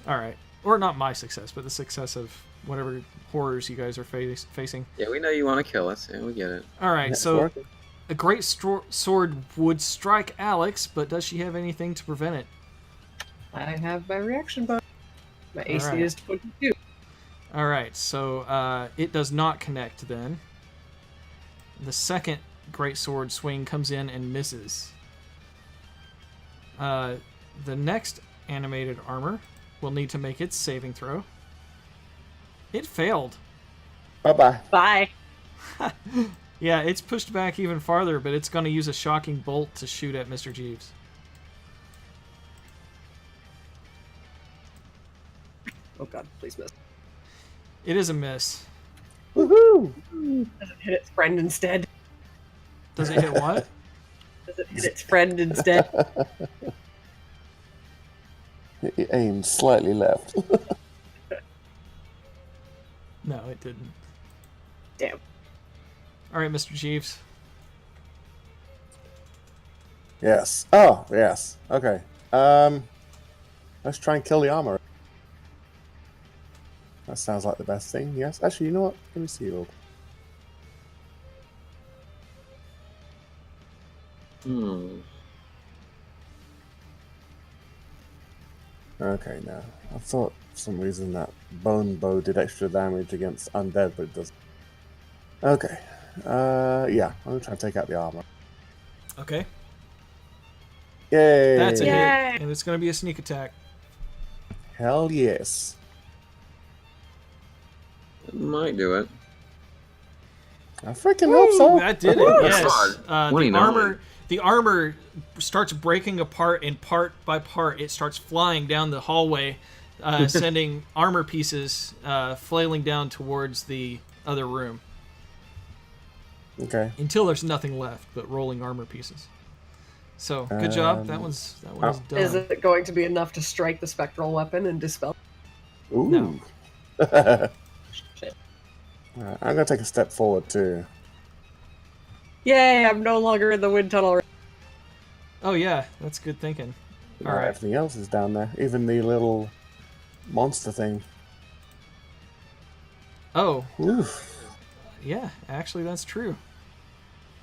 All right. Or not my success, but the success of whatever horrors you guys are facing. Yeah, we know you want to kill us, and we get it. All right, Yeah, so working. a great sword would strike Alex, but does she have anything to prevent it? I have my reaction bonus. My AC Alright. is 22. All right, so it does not connect then. The second great sword swing comes in and misses. The next animated armor will need to make its saving throw. It failed. Bye-bye. Bye. Yeah, it's pushed back even farther, but it's going to use a shocking bolt to shoot at Mr. Jeeves. Oh god, please miss. It is a miss. Woohoo! Does it hit its friend instead? Does it hit what? Does it hit its friend instead? It aimed slightly left. No, it didn't. Damn. All right, Mr. Jeeves. Yes. Oh, yes. Okay. Let's try and kill the armor. That sounds like the best thing. Yes. Actually, you know what? Let me see real quick. Okay, now I thought for some reason that bone bow did extra damage against undead, but it doesn't. Okay. Yeah, I'm gonna try and take out the armor. Okay. Yay! That's a Yay! hit, and it's going to be a sneak attack. Hell yes. It might do it. I freaking hope so. That did it. Woo! Yes. That's odd. The 29. armor starts breaking apart, and part by part, it starts flying down the hallway, sending armor pieces flailing down towards the other room Okay. until there's nothing left but rolling armor pieces. So good job. That one's done. Is it going to be enough to strike the spectral weapon and dispel? Ooh. No. Shit. Alright, I'm gonna take a step forward too. Yay! I'm no longer in the wind tunnel. Oh yeah, that's good thinking. All Alright, right. everything else is down there, even the little monster thing. Oh Oof. yeah, actually that's true.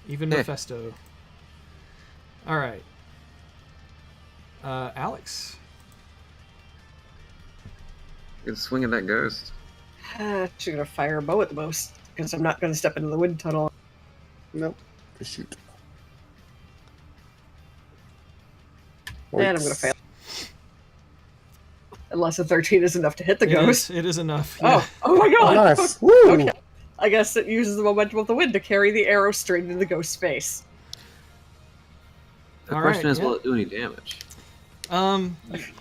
Even Heh. Mephisto. All right. Alex. Good swing at that ghost. She's gonna fire a bow at the most because I'm not gonna step into the wind tunnel. Nope. Just shoot. And I'm gonna fail. Unless a 13 is enough to hit the It ghost. is enough. Yeah. Oh my Oh, god! nice. Woo! Okay. I guess it uses the momentum of the wind to carry the arrow straight into the ghost's face. The All question right, is, yeah. will it do any damage?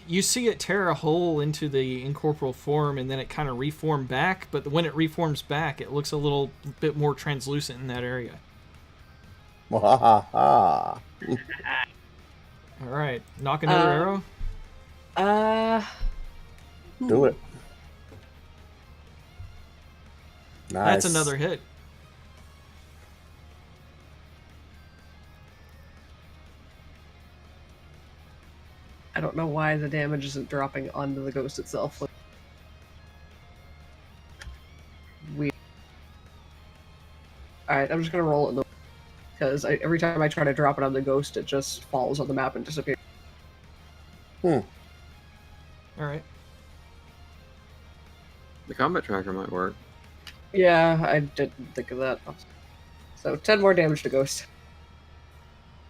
You see it tear a hole into the incorporeal form, and then it kind of reform back. But when it reforms back, it looks a little bit more translucent in that area. Wahaha. All right, knock another arrow. Do it. Nice. That's another hit. I don't know why the damage isn't dropping onto the ghost itself. Weird. Alright, I'm just gonna roll it because every time I try to drop it on the ghost, it just falls on the map and disappears. All right. The combat tracker might work. Yeah, I didn't think of that. So 10 more damage to ghost.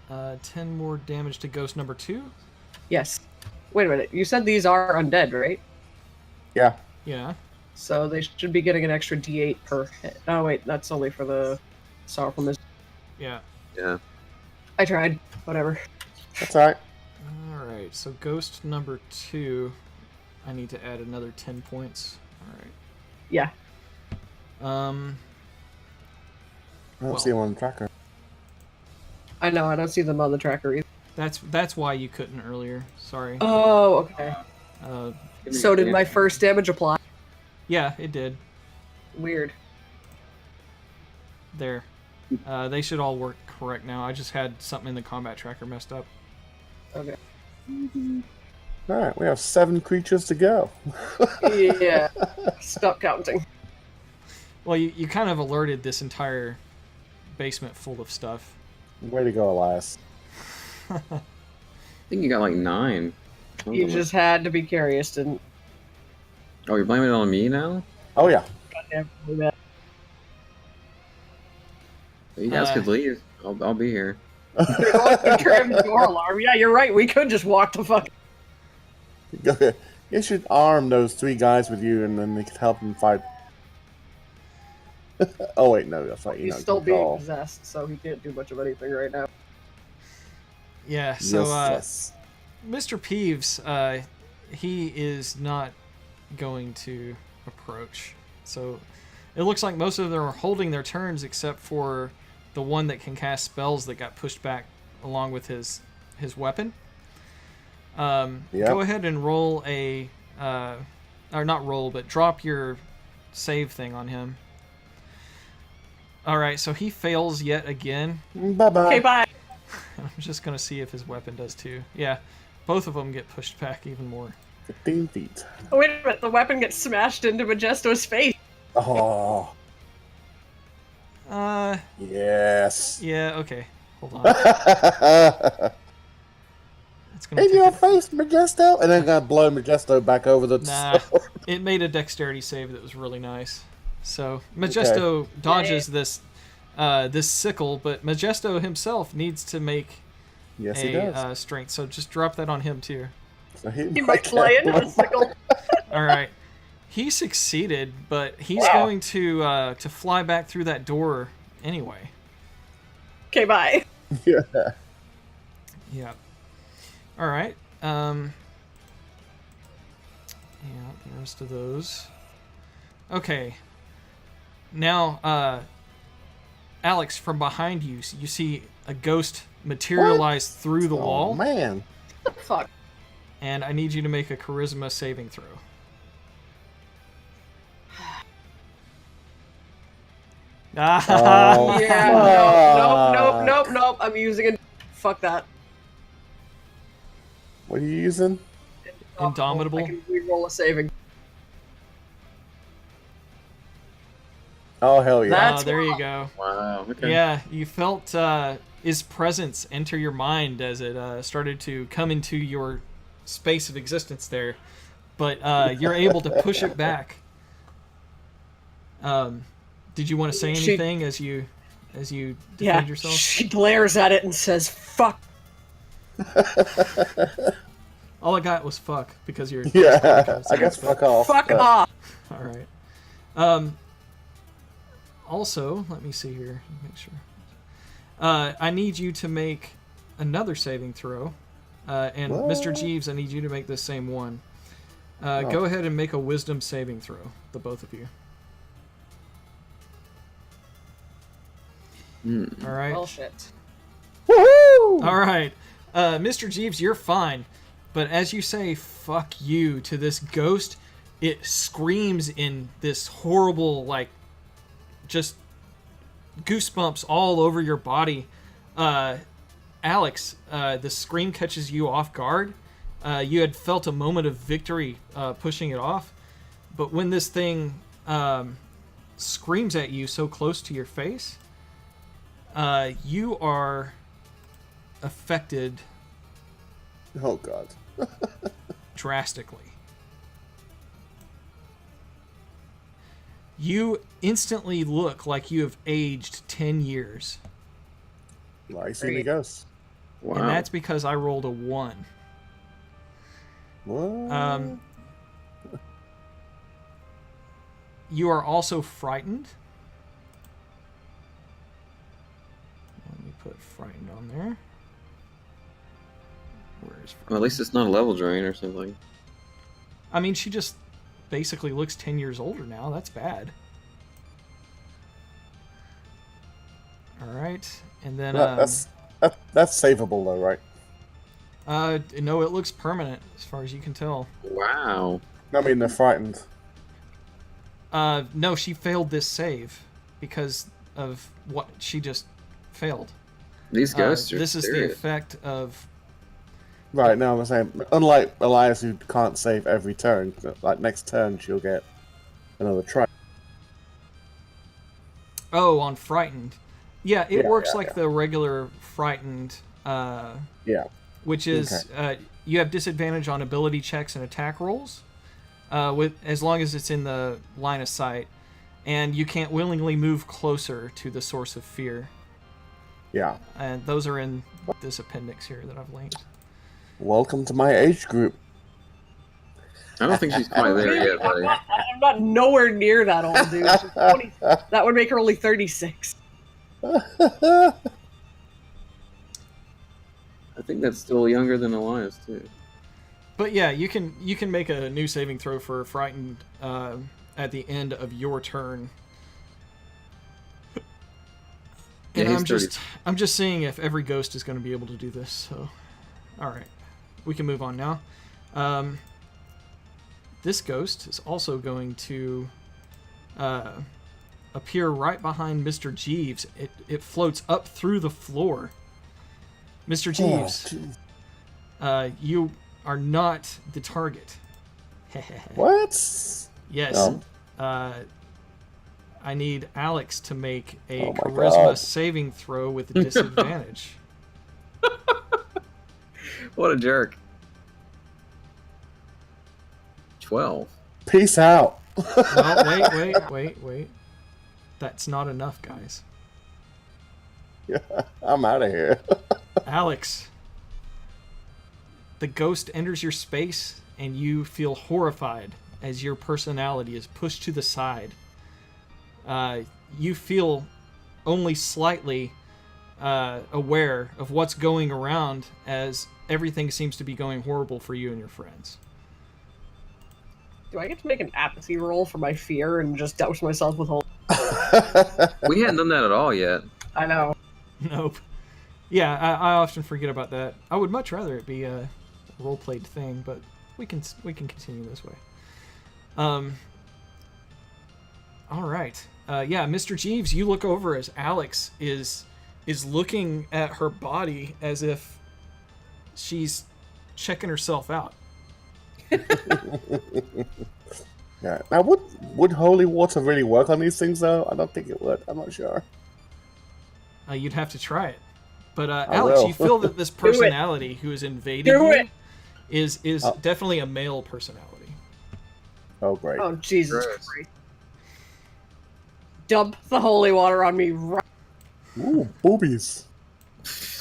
10 more damage to ghost number 2. Yes. Wait a minute. You said these are undead, right? Yeah. Yeah. So they should be getting an extra D8 per hit. Oh wait, that's only for the sorrowful misery. Yeah. Yeah. I tried. Whatever. That's alright. All right. So ghost number 2, I need to add another 10 points. All right. Yeah. I don't Well. see him on the tracker. I know. I don't see them on the tracker either. That's why you couldn't earlier. Sorry. Oh, okay. Give me So a did my damage. first damage apply? Yeah, it did. Weird. There. They should all work correct now. I just had something in the combat tracker messed up. Okay. Alright, we have 7 creatures to go. Yeah. Stop counting. Well, you kind of alerted this entire basement full of stuff. Way to go, Elias. I think you got like 9. You just had to be curious, didn't? Oh, you're blaming it on me now? Oh, yeah. Goddamn that. You guys could leave. I'll be here. Turn the door alarm. Yeah, you're right. We could just walk the fuck. You should arm those 3 guys with you and then they could help them fight. Oh, wait, no, that's right. He's still being possessed, so he can't do much of anything right now. Yeah. So yes. Mr. Peeves, he is not going to approach. So it looks like most of them are holding their turns except for the one that can cast spells that got pushed back along with his weapon. Go ahead and roll a... or not roll, but drop your save thing on him. Alright, so he fails yet again. Bye-bye. Okay, bye. I'm just going to see if his weapon does too. Yeah, both of them get pushed back even more. 15 feet. Oh, wait a minute, the weapon gets smashed into Majesto's face. Oh, yes. Yeah, okay. Hold on. It's gonna In take your a- face, Majesto! And then gonna blow Majesto back over the Nah, sword. it made a dexterity save that was really nice. So Majesto dodges this sickle, but Majesto himself needs to make Yes, he does. a strength. So just drop that on him too. So He might fly into the sickle. All right, he succeeded, but he's going to fly back through that door anyway. Okay, bye. Yeah. Yeah. All right. Yeah, the rest of those. Okay. Now, Alex, from behind you, you see a ghost materialize through the Oh, wall, man. Fuck. and I need you to make a charisma saving throw. Oh, Yeah, nope. I'm using it. Fuck that. What are you using? Indomitable? I can reroll a saving. Oh, hell yeah. That's there you wild. go. Wow. Okay. Yeah, you felt his presence enter your mind as it started to come into your space of existence there, but you're able to push it back. Did you want to say anything as you defend yourself? She glares at it and says, "Fuck." All I got was fuck because you're Yeah, I guess fuck off. Fuck but- off. all right. Also, let me see here. Make sure. I need you to make another saving throw, and What? Mr. Jeeves, I need you to make the same one. Go ahead and make a Wisdom saving throw, the both of you. All right. Bullshit. Woohoo! All right. Mr. Jeeves, you're fine. But as you say fuck you to this ghost, it screams in this horrible, like, just goosebumps all over your body. Alex, the scream catches you off guard. You had felt a moment of victory pushing it off. But when this thing screams at you so close to your face, you are affected Oh, God. drastically. You instantly look like you have aged 10 years. Like, see me ghost. Wow. And that's because I rolled a 1. What? You are also frightened. Let me put frightened on there. Where is frightened? Well, at least it's not a level drain or something. I mean, she just basically looks 10 years older now. That's bad. All right. And then That's savable, though, right? no, it looks permanent as far as you can tell. Wow. I mean, they're frightened. No, she failed this save because of what she just failed. These ghosts are This is the serious. effect of... Right, now I'm saying, unlike Elias, who can't save every turn, like next turn she'll get another try. Oh, on frightened. Yeah, it Yeah, works yeah, like yeah. the regular frightened, Yeah. which is you have disadvantage on ability checks and attack rolls, with as long as it's in the line of sight, and you can't willingly move closer to the source of fear. Yeah. And those are in this appendix here that I've linked. Welcome to my age group. I don't think she's quite there yet, buddy. I'm not nowhere near that old, dude. She's 20. That would make her only 36. I think that's still younger than Elias, too. But yeah, you can make a new saving throw for frightened at the end of your turn. Yeah, And he's I'm just seeing if every ghost is going to be able to do this. So, all right, we can move on now. This ghost is also going to appear right behind Mr. Jeeves. It floats up through the floor. Mr. Jeeves, you are not the target. What? Yes. Oh. I need Alex to make a Oh my charisma God. saving throw with a disadvantage. What a jerk. 12. Peace out. No, wait. That's not enough, guys. Yeah, I'm out of here. Alex, the ghost enters your space and you feel horrified as your personality is pushed to the side. You feel only slightly aware of what's going around as everything seems to be going horrible for you and your friends. Do I get to make an apathy roll for my fear and just douse myself with whole? We hadn't done that at all yet. I know. Nope. Yeah, I often forget about that. I would much rather it be a role-played thing, but we can continue this way. All right. Yeah, Mr. Jeeves, you look over as Alex is looking at her body as if she's checking herself out. Yeah. Now, would holy water really work on these things, though? I don't think it would. I'm not sure. You'd have to try it. But I Alex, will. you feel that this personality who is invading Do you it. is definitely a male personality. Oh, great. Oh, Jesus Gross. Christ. Dump the holy water on me right. Ooh, boobies.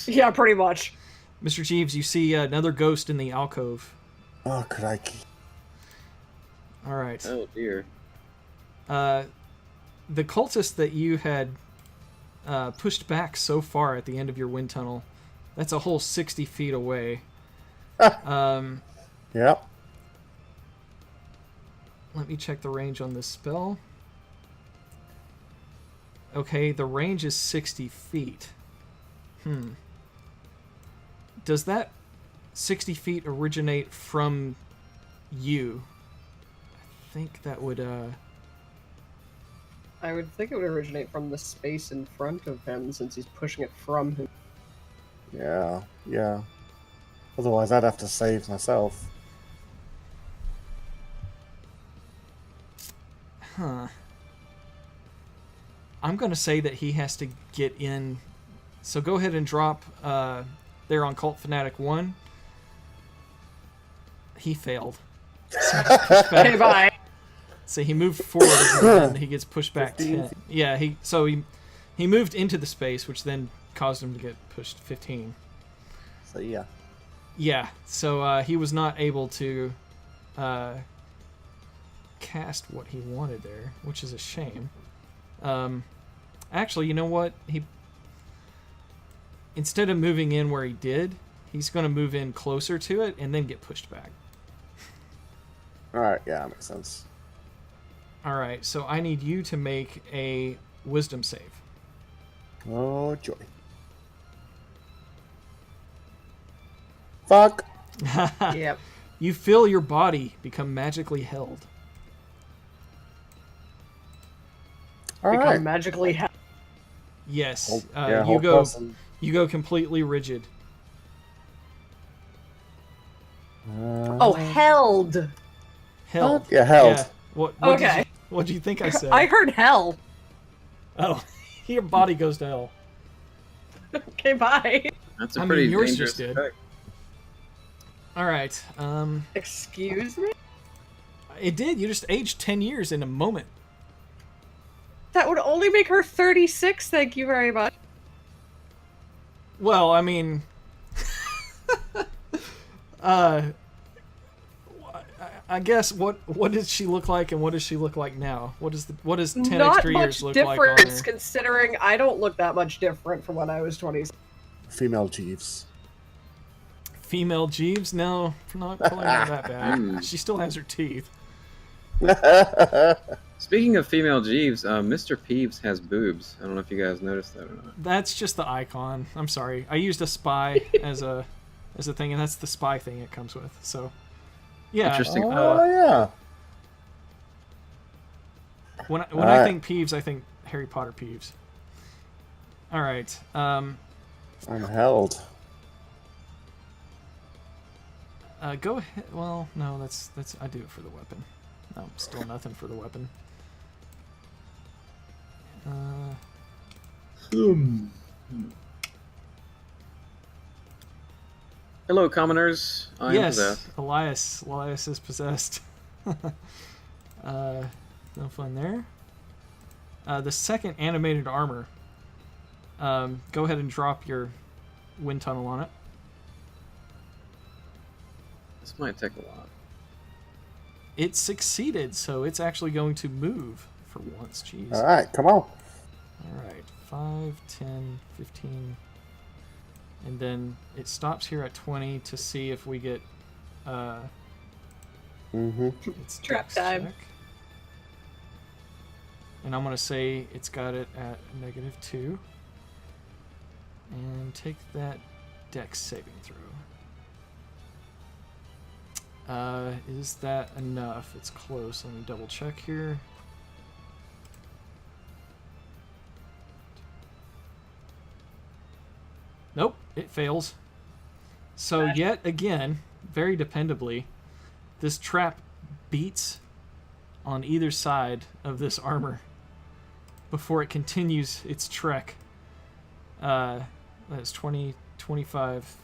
Yeah, pretty much. Mr. Jeeves, you see another ghost in the alcove. Oh, crikey. All right. Oh dear. The cultist that you had pushed back so far at the end of your wind tunnel, that's a whole 60 feet away. Yep. Let me check the range on this spell. Okay, the range is 60 feet. Does that 60 feet originate from you? I think that would, I would think it would originate from the space in front of him since he's pushing it from him. Yeah. Otherwise, I'd have to save myself. Huh. I'm going to say that he has to get in. So go ahead and drop there on Cult Fanatic 1. He failed. So he's pushed back. Okay, bye. So he moved forward and then he gets pushed back 10. Yeah, he moved into the space, which then caused him to get pushed 15. So, yeah. Yeah, so he was not able to cast what he wanted there, which is a shame. Actually, you know what? Instead of moving in where he did, he's going to move in closer to it and then get pushed back. Alright, yeah, that makes sense. All right, so I need you to make a wisdom save. Oh, joy. Fuck. Yep. You feel your body become magically held. Become Alright. magically Yes, Yeah, you whole go. person. You go completely rigid. Oh, held. Held. Yeah, held. Yeah. What Okay. What do you think I said? I heard hell. Oh, your body goes to hell. Okay, bye. That's a I mean, pretty yours dangerous just did. effect. All right. Excuse me? It did. You just aged 10 years in a moment. That would only make her 36, thank you very much. Well, I mean, I guess what does she look like and what does she look like now? What does 10 Not extra much years look like on difference, her? considering I don't look that much different from when I was 20. Female Jeeves. Female Jeeves? No, not calling her that bad. Mm. She still has her teeth. Speaking of female Jeeves, Mr. Peeves has boobs. I don't know if you guys noticed that or not. That's just the icon. I'm sorry. I used a spy as a thing, and that's the spy thing it comes with. So, yeah. Interesting. Oh, yeah. When I think Peeves, I think Harry Potter Peeves. All right. I'm held. Go ahead. Well, no, that's I do it for the weapon. No, still nothing for the weapon. Hello, commoners. I am Yes, possessed. Elias is possessed. No fun there. The second animated armor. Go ahead and drop your wind tunnel on it. This might take a lot. It succeeded, so it's actually going to move for once. Jeez. All right, come on. All right, 5, 10, 15. And then it stops here at 20 to see if we get its Trap dex time. check. And I'm going to say it's got it at -2. And take that dex saving throw. Is that enough? It's close. Let me double check here. Nope, it fails. So yet again, very dependably, this trap beats on either side of this armor before it continues its trek. That's 20, 25,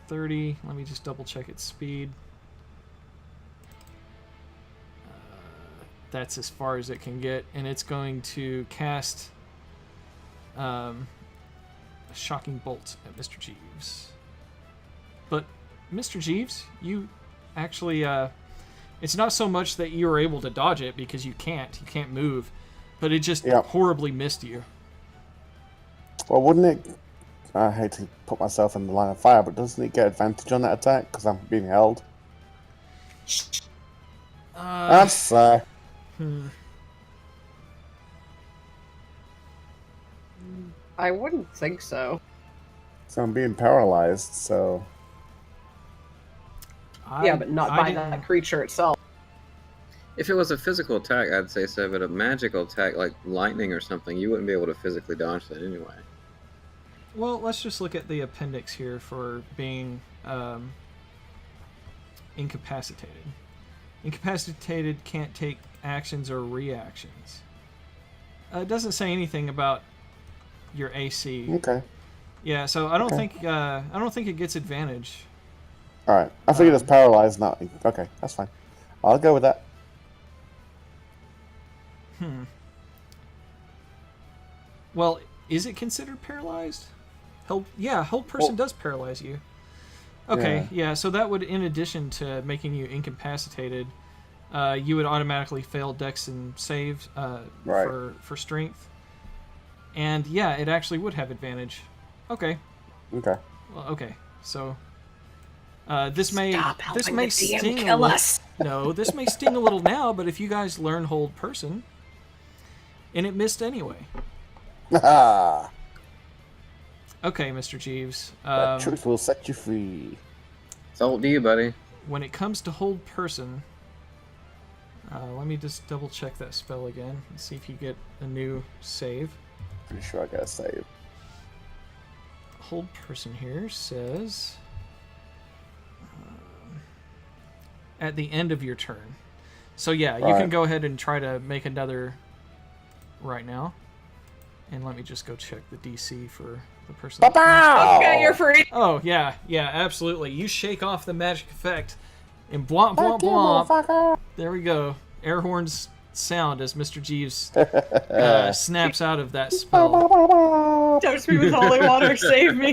30. Let me just double check its speed. That's as far as it can get, and it's going to cast a shocking bolt at Mr. Jeeves. But Mr. Jeeves, you actually it's not so much that you were able to dodge it because you can't move, but it just horribly missed you. Well, wouldn't it? I hate to put myself in the line of fire, but doesn't it get advantage on that attack because I'm being held? That's I wouldn't think so. So I'm being paralyzed. So Yeah, but not by that creature itself. If it was a physical attack, I'd say so, but a magical attack like lightning or something, you wouldn't be able to physically dodge that anyway. Well, let's just look at the appendix here for being incapacitated. Incapacitated can't take actions or reactions. It doesn't say anything about your AC. okay. Yeah, so I don't think it gets advantage. All right. I figured it's paralyzed. Not okay. That's fine. I'll go with that. Well, is it considered paralyzed? Held person does paralyze you. Okay, yeah, so that would, in addition to making you incapacitated, you would automatically fail Dex and save for strength. And yeah, it actually would have advantage. Okay. Okay. Well, okay. So this may sting kill us. No, this may sting a little now, but if you guys learn hold person, and it missed anyway. Okay, Mr. Jeeves. The truth will set you free. It's all to you, buddy. When it comes to hold person, let me just double check that spell again and see if you get a new save. Pretty sure I got a save. Hold person here says at the end of your turn. So yeah, you can go ahead and try to make another right now. And let me just go check the DC for the person. Okay, you're free. Oh, yeah, absolutely. You shake off the magic effect, and blomp, blomp, blomp. There we go. Air horns sound as Mr. Jeeves snaps out of that spell. Dose me with holy water, save me.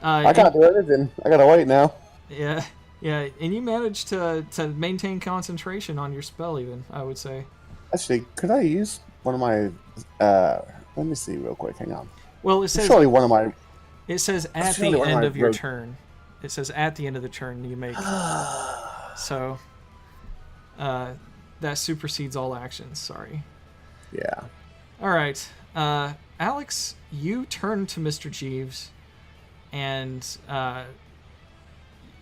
I can't do anything. I gotta wait now. Yeah, and you managed to maintain concentration on your spell even, I would say. Actually, could I use one of my... let me see real quick. Hang on. Well, it says... Surely one of my... It says at the end of your turn. It says at the end of the turn you make. So that supersedes all actions. Sorry. Yeah. All right, Alex, you turn to Mr. Jeeves, and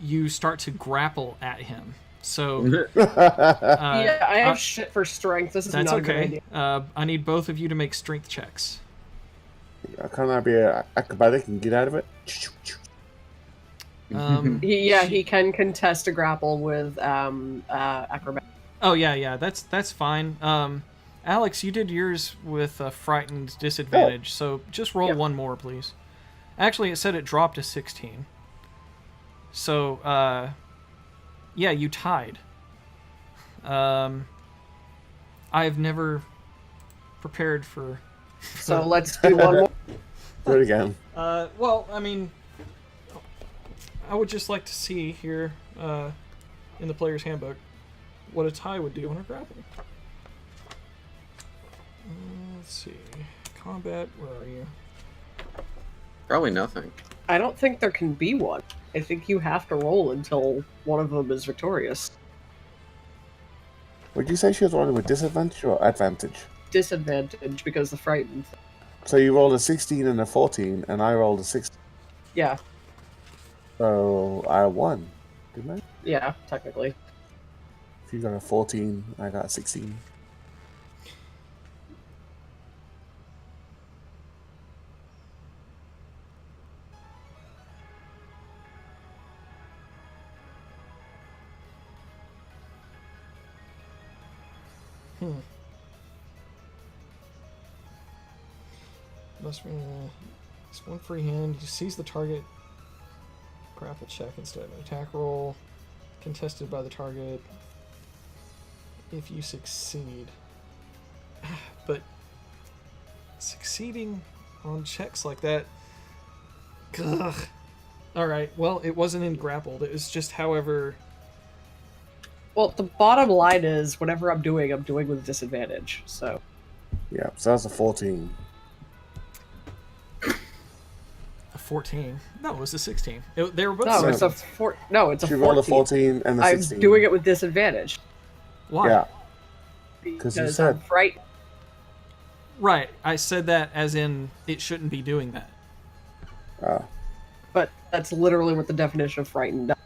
you start to grapple at him. So Yeah, I have shit for strength. This is that's not a good okay. idea. I need both of you to make strength checks. Can I be acrobatic and get out of it? He can contest a grapple with acrobatic. Oh yeah, that's fine. Alex, you did yours with a frightened disadvantage, so just roll one more, please. Actually, it said it dropped to 16. So, yeah, you tied. I've never prepared for... So let's do one more. Do it again. Well, I mean, I would just like to see here in the player's handbook what a tie would do on a grapple. Let's see. Combat, where are you? Probably nothing. I don't think there can be one. I think you have to roll until one of them is victorious. Would you say she was rolling with disadvantage or advantage? Disadvantage because the frightened. So you rolled a 16 and a 14, and I rolled a 16. Yeah, So I won, didn't I? yeah, technically. If you got a 14, I got a 16. Must be it's one free hand. You seize the target. Grapple check instead of an attack roll. Contested by the target. If you succeed. But succeeding on checks like that. Ugh. Alright, well, it wasn't in grappled. It was just however. Well, the bottom line is whatever I'm doing with disadvantage. So Yeah, so that's a 14. A 14. No, it was a 16. They were both no, seven. it's a it's a She 14. rolled a 14 and a I'm 16. doing it with disadvantage Why? Yeah. because you I'm said- frightened. Right. I said that as in it shouldn't be doing that. But that's literally what the definition of frightened does.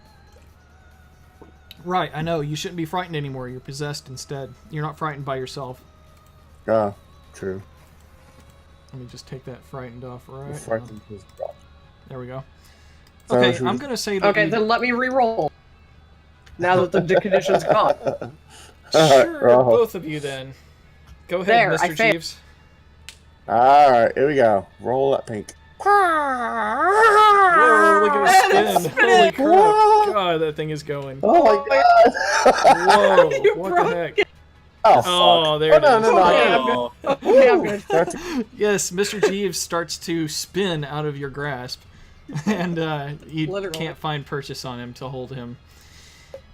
Right, I know. You shouldn't be frightened anymore. You're possessed instead. You're not frightened by yourself. True. Let me just take that frightened off right The now. frightened was dropped. There we go. So Okay, should we- I'm going to say that Okay, you... then let me re-roll. Now that the condition's gone. Sure, Roll. both of you then. Go ahead, There, I Mr. failed. Jeeves. Alright, here we go. Roll that pink. Whoa, look at it spin. Holy crap. Whoa. God, that thing is going. Oh my god! Whoa, You what broke the heck? Oh, fuck. Oh, there it no, is. no, no, Okay, no. Okay, I'm good. Yes, Mr. Jeeves starts to spin out of your grasp, and you Literally. can't find purchase on him to hold him.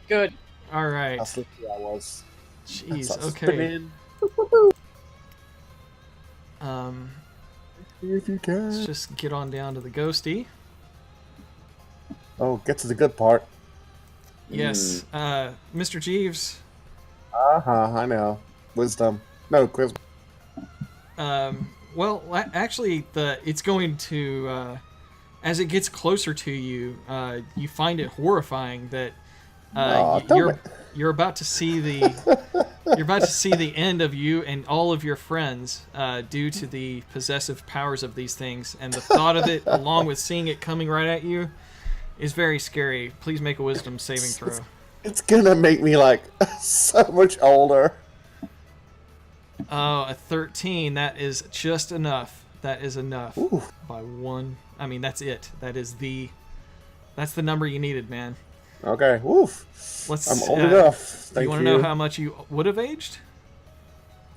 Good. All right. How slippery I was. Jeez, Start okay. spinning. If you Let's can. just get on down to the ghosty. Oh, get to the good part. Yes, Mr. Jeeves. I know. Wisdom. No, quiz. Well, actually, it's going to, as it gets closer to you, you find it horrifying that you're about to see the end of you and all of your friends due to the possessive powers of these things, and the thought of it, along with seeing it coming right at you, is very scary. Please make a wisdom saving throw. It's gonna make me, like, so much older. Oh, a 13. That is just enough. That is enough. Ooh. By one. I mean, that's it. That's the number you needed, man. Okay, woof. Let's. I'm old enough. Thank you want to know how much you would have aged?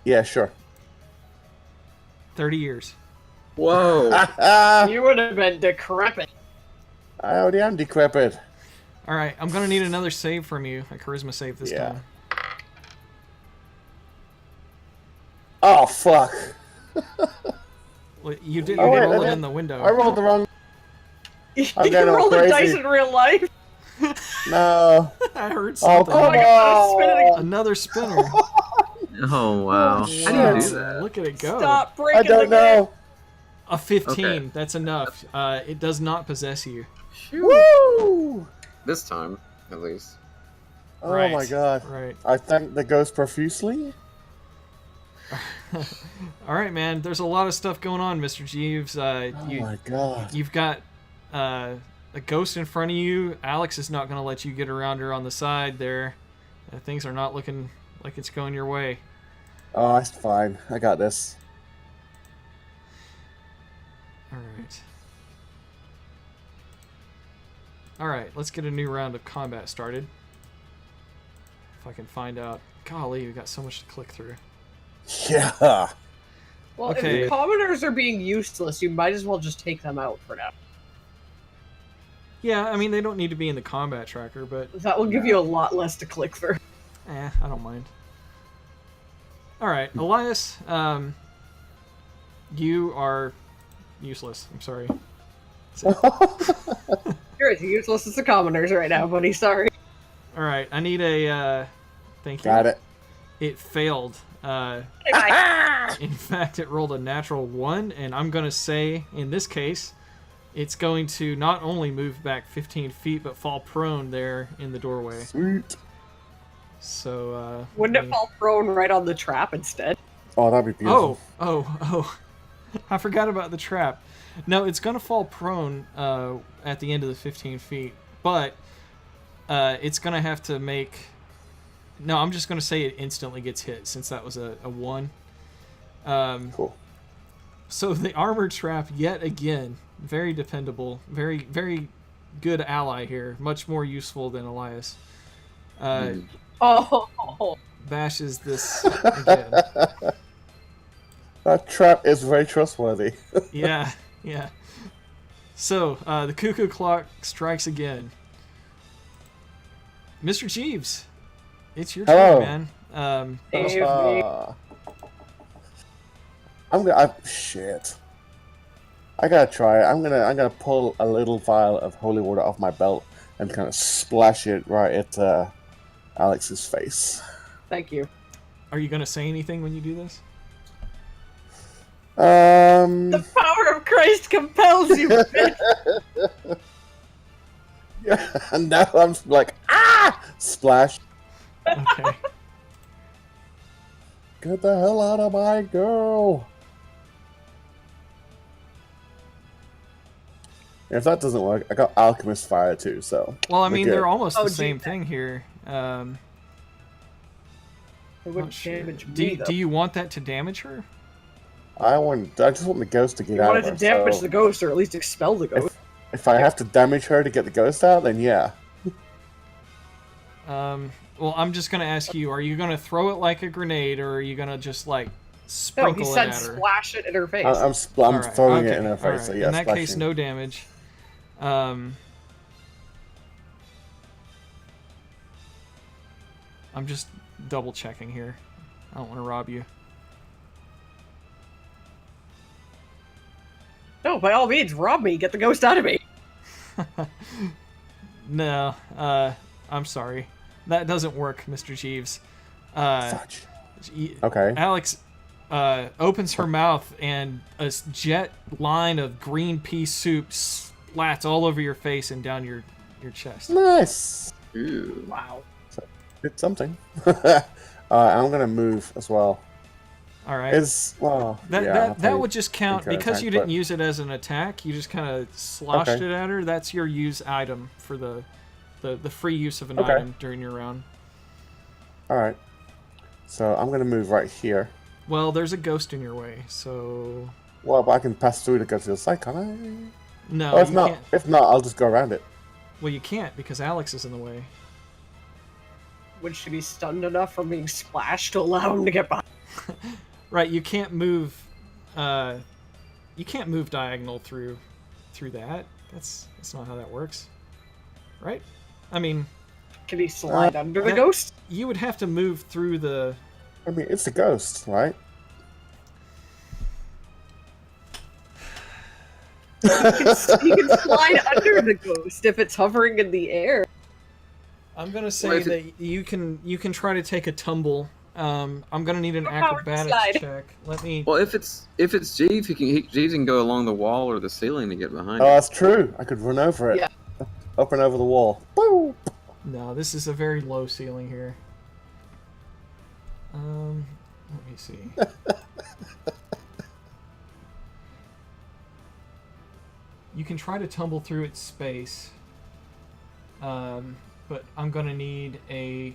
Yeah, sure. 30 years. Whoa. You would have been decrepit. I already am decrepit. All right, I'm gonna need another save from you. A charisma save this Yeah. time. Oh, fuck. Well, you did Oh, wait, roll I it did. in the window. I rolled the wrong... You I'm getting all roll the dice crazy. in real life. No. I heard Oh, something. come God, spin it again. on. Another spinner. Oh wow! Oh, How do you do shit. that? Look at it go. Stop breaking I don't the game. know. A 15. Okay. That's enough. It does not possess you. Woo! This time, at least. Oh Right, my god. Right. I thank the ghost profusely. All right, man. There's a lot of stuff going on, Mr. Jeeves. Oh my god. You've got a ghost in front of you. Alex is not going to let you get around her on the side there. Things are not looking like it's going your way. Oh, it's fine. I got this. All right. All right, let's get a new round of combat started. If I can find out. Golly, we got so much to click through. Yeah. Well, Okay. if the commoners are being useless, you might as well just take them out for now. Yeah, I mean, they don't need to be in the combat tracker, but That will give you a lot less to click through. I don't mind. All right, Elias, you are useless. I'm sorry. You're as useless as the commoners right now, buddy. Sorry. All right, I need a. Thank you. Got it. It failed. Okay, bye. In fact, it rolled a natural 1, and I'm going to say, in this case, it's going to not only move back 15 feet, but fall prone there in the doorway. Sweet. So, Wouldn't it fall prone right on the trap instead? Oh, that'd be beautiful. Oh. I forgot about the trap. No, it's going to fall prone at the end of the 15 feet, but it's going to have to make... No, I'm just going to say it instantly gets hit, since that was a 1. Cool. So the armor trap, yet again, very dependable, very, very good ally here, much more useful than Elias. Oh. Bashes this again. That trap is very trustworthy. Yeah. So, the cuckoo clock strikes again. Mr. Jeeves, it's your Hello. turn, man. Save me. I'm gonna. Shit. I gotta try it. I'm gonna pull a little vial of holy water off my belt and kind of splash it right at Alex's face. Thank you. Are you going to say anything when you do this? The power of Christ compels you, bitch. Yeah, and now I'm like, splash. Okay. Get the hell out of my girl. If that doesn't work, I got Alchemist Fire too, so. Well, I we're mean, good. they're almost Oh, the gee. same thing here. It wouldn't Not sure. damage Do, me, though. do you want that to damage her? I just want the ghost to get You out wanted of to her. damage so the ghost, or at least expel the ghost. if I have to damage her to get the ghost out, then yeah. Well, I'm just gonna ask you: are you gonna throw it like a grenade, or are you gonna just like No, sprinkle he it said at her? splash it in her face. I'm All right, throwing okay, it in her all face. right. So yeah, In that case, splashing. no damage. I'm just double checking here. I don't want to rob you. No, by all means, rob me. Get the ghost out of me. No, I'm sorry. That doesn't work, Mr. Jeeves. Fudge. y- Okay. Alex opens her mouth, and a jet line of green pea soup splats all over your face and down your chest. Nice. Ooh. Wow. Did something. I'm gonna move as well. All right. That would just count think because attack, you didn't but- use it as an attack. You just kind of sloshed Okay. it at her. That's your use item for the free use of an Okay. item during your round. All right. So I'm gonna move right here. Well, there's a ghost in your way, so Well, but I can pass through to go to the side, can't I? no, Oh, if you not, can't. if not, I'll just go around it. Well, you can't because Alex is in the way. Would she be stunned enough from being splashed to allow him to get behind? Right, you can't move. You can't move diagonal through that. That's not how that works, right? I mean, Can he slide under the that- ghost? you would have to move through the. I mean, it's a ghost, right? You can slide under the ghost if it's hovering in the air. I'm gonna say that you can try to take a tumble. I'm gonna need an acrobatics check. Let me. Well, if it's Jeeves, Jeeves can go along the wall or the ceiling to get behind Oh, it. that's true. I could run over it. Yeah. Up and over the wall. Boom! No, this is a very low ceiling here. Let me see. You can try to tumble through its space, but I'm gonna need a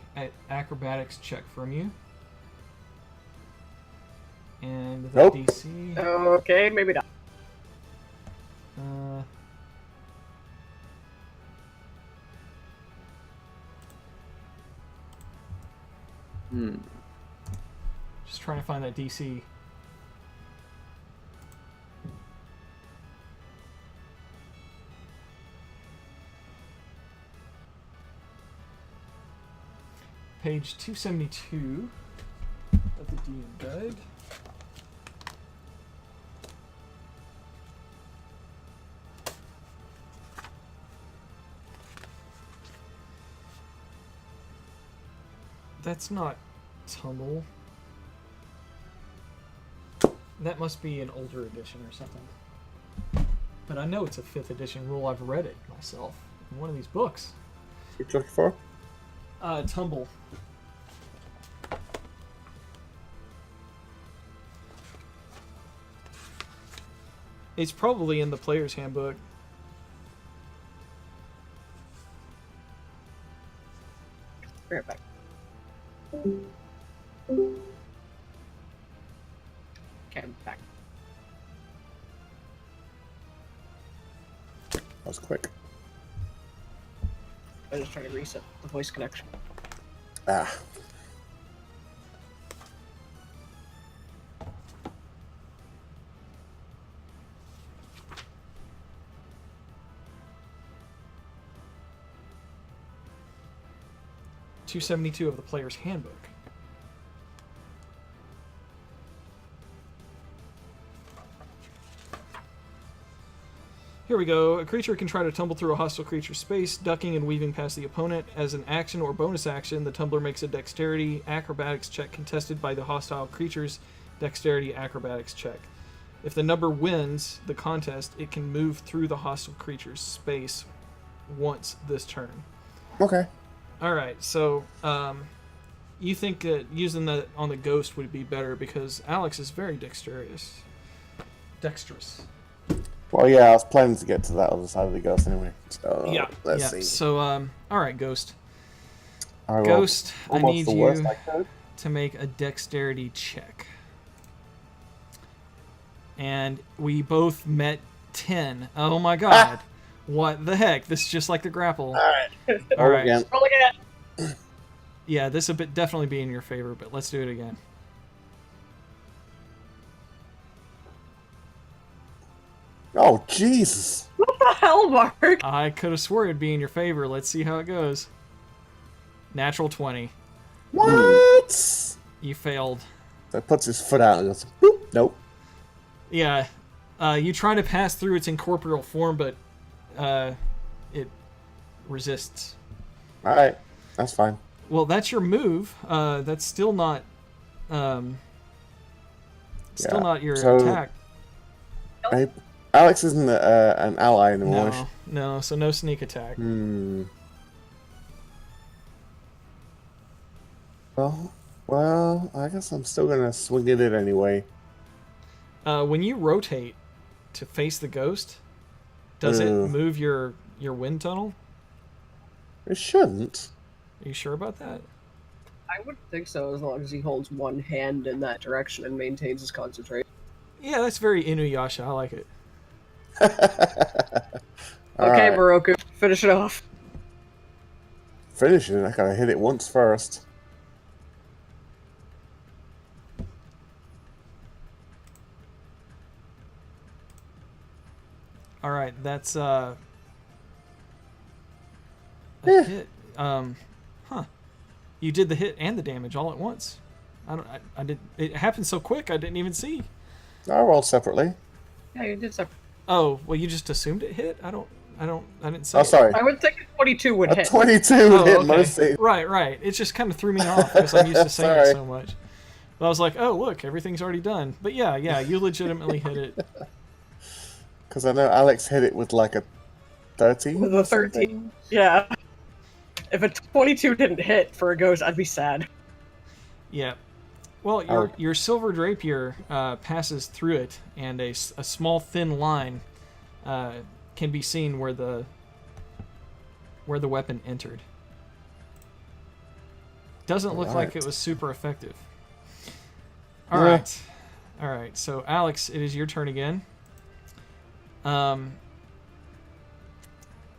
acrobatics check from you. And the Nope. DC. Okay, maybe not. Just trying to find that DC. Page 272 of the DM Guide. That's not tumble. That must be an older edition or something. But I know it's a 5th edition rule. I've read it myself in one of these books. What you looking for? Tumble. It's probably in the player's handbook. Right back. Okay, I'm back. That was quick. I was just trying to reset the voice connection. Ah. .272 of the player's handbook. Here we go. A creature can try to tumble through a hostile creature's space, ducking and weaving past the opponent. As an action or bonus action, the tumbler makes a dexterity acrobatics check contested by the hostile creature's dexterity acrobatics check. If the number wins the contest, it can move through the hostile creature's space once this turn. Okay. All right, so you think that using that on the ghost would be better because Alex is very dexterous. Well, yeah, I was planning to get to that other side of the ghost anyway. So let's see. So, all right, ghost. I rolled Ghost, I almost need the worst you I could. to make a dexterity check. And we both met 10. Oh my god. What the heck? This is just like the grapple. Alright. All right. Again. Roll again. Yeah, this will definitely be in your favor, but let's do it again. Oh, Jesus. What the hell, Mark? I could have swore it'd be in your favor. Let's see how it goes. Natural 20. What? You failed. So puts his foot out and goes, boop. Nope. Yeah. You try to pass through its incorporeal form, but it resists. Alright. That's fine. Well, that's your move. That's still not not your attack. Hey, Alex isn't an ally anymore. No, so no sneak attack. Well, I guess I'm still gonna swing at it anyway. When you rotate to face the ghost, does it move your wind tunnel? It shouldn't. Are you sure about that? I wouldn't think so, as long as he holds one hand in that direction and maintains his concentration. Yeah, that's very Inuyasha. I like it. Okay, Moroku, finish it off. Finish it. I gotta hit it once first. All right, that's a hit. You did the hit and the damage all at once. I did. It happened so quick. I didn't even see. I rolled separately. Yeah, you did separate. Oh, well, you just assumed it hit? I didn't say Oh, it. sorry. I would think a 22 would A hit. 22 Oh, hit okay. most saves. Right. It just kind of threw me off because I'm used to saying it Sorry. so much. But I was like, oh, look, everything's already done. But yeah, you legitimately hit it. Because I know Alex hit it with like a 13. With a 13. Yeah. If a 22 didn't hit for a ghost, I'd be sad. Yeah. Well, your silver drapier passes through it, and a small thin line can be seen where the weapon entered. Doesn't look like it was super effective. All right. So Alex, it is your turn again.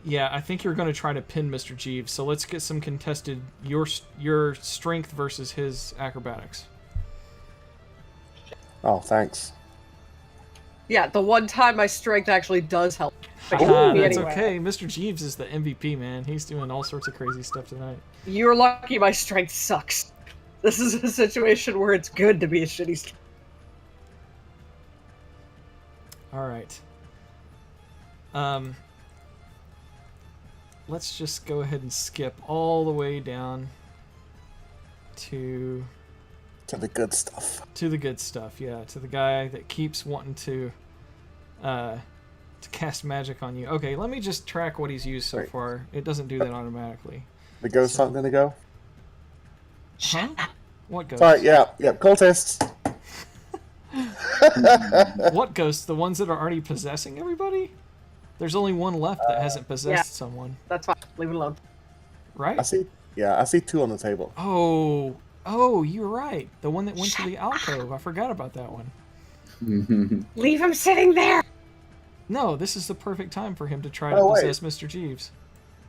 Yeah, I think you're going to try to pin Mr. Jeeves. So let's get some contested your strength versus his acrobatics. Oh, thanks. Yeah, the one time my strength actually does help. But That's anyway. okay. Mr. Jeeves is the MVP, man. He's doing all sorts of crazy stuff tonight. You're lucky my strength sucks. This is a situation where it's good to be a shitty strength. All right. Let's just go ahead and skip all the way down to the good stuff. To the good stuff, yeah. To the guy that keeps wanting to cast magic on you. Okay, let me just track what he's used so far. It doesn't do that automatically. The ghosts aren't going to go? Huh? What ghost? Sorry, yeah, cultists. What ghosts? The ones that are already possessing everybody? There's only one left that hasn't possessed someone. That's fine. Leave it alone. Right? I see 2 on the table. Oh, you're right. The one that went to the alcove. I forgot about that one. Leave him sitting there! No, this is the perfect time for him to try to possess Mr. Jeeves.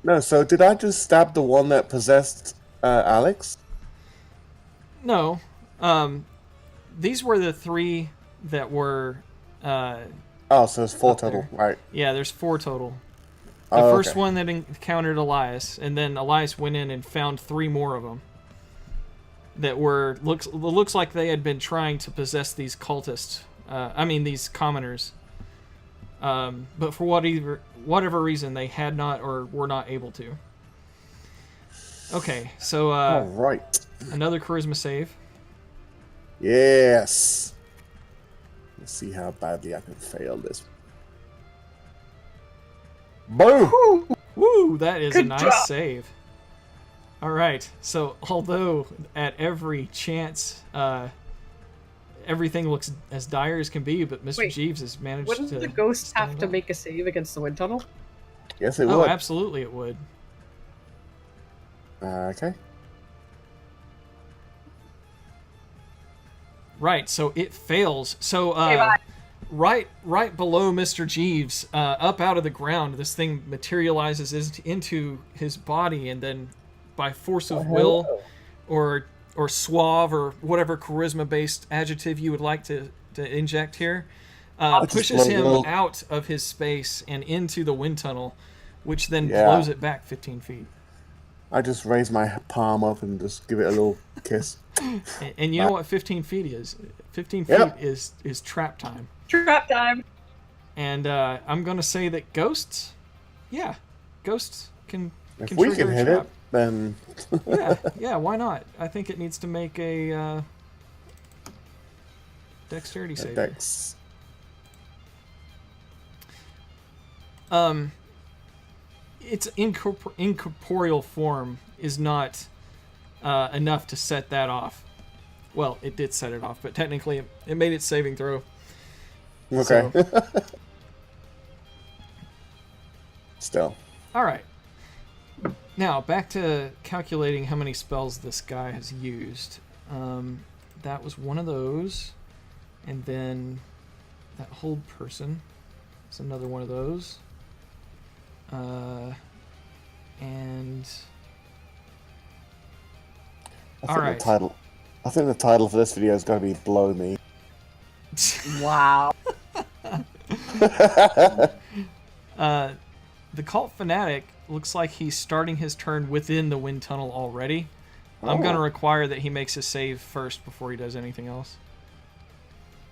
No, so did I just stab the one that possessed Alex? No. These were the 3 that were... Oh, so it's 4 total, right. Yeah, there's 4 total. The first one that encountered Elias, and then Elias went in and found 3 more of them. That looks like they had been trying to possess these cultists. These commoners. But for whatever reason, they had not or were not able to. Okay, so all right. Another charisma save. Yes. Let's see how badly I can fail this. Boom! Woo! That is a Good nice job. save. All right. So, although at every chance, everything looks as dire as can be, but Mr. Jeeves has managed to. Wouldn't the ghost have stand to up. make a save against the wind tunnel? Yes, it Oh, would. absolutely, it would. Okay. Right. So it fails. So right below Mr. Jeeves, up out of the ground, this thing materializes into his body, and then by force of will, or suave, or whatever charisma-based adjective you would like to inject here, pushes him out of his space and into the wind tunnel, which then blows it back 15 feet. I just raise my palm up and just give it a little kiss. And you know what 15 feet is? 15 feet is trap time. Trap time! And I'm going to say that ghosts can If we trigger can a hit trap. it, then... yeah, why not? I think it needs to make a dexterity save. Dex. Its incorporeal form is not enough to set that off. Well, it did set it off, but technically it made its saving throw. Okay. So, Still. all right. Now, back to calculating how many spells this guy has used. That was one of those. And then that hold person is another one of those. And... I think the title for this video is going to be Blow Me. Wow. The cult fanatic looks like he's starting his turn within the wind tunnel already. I'm going to require that he makes a save first before he does anything else.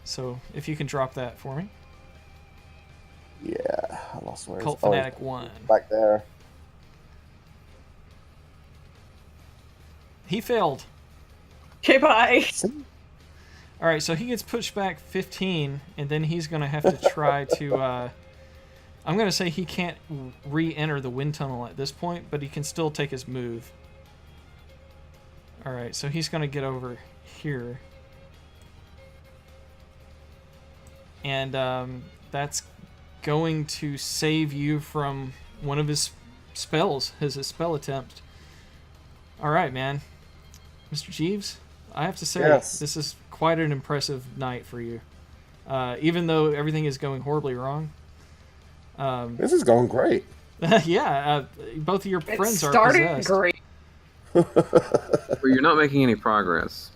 So if you can drop that for me. Yeah, I lost where Cult it's- oh, Fanatic 1. back there. He failed. Okay, bye. See? All right, so he gets pushed back 15, and then he's going to have to try to... I'm going to say he can't re-enter the wind tunnel at this point, but he can still take his move. All right, so he's going to get over here. And that's going to save you from one of his spells, his spell attempt. All right, man. Mr. Jeeves, I have to say, Yes. this is quite an impressive night for you. Even though everything is going horribly wrong. This is going great. Yeah, both of your It friends are started possessed. great. But you're not making any progress.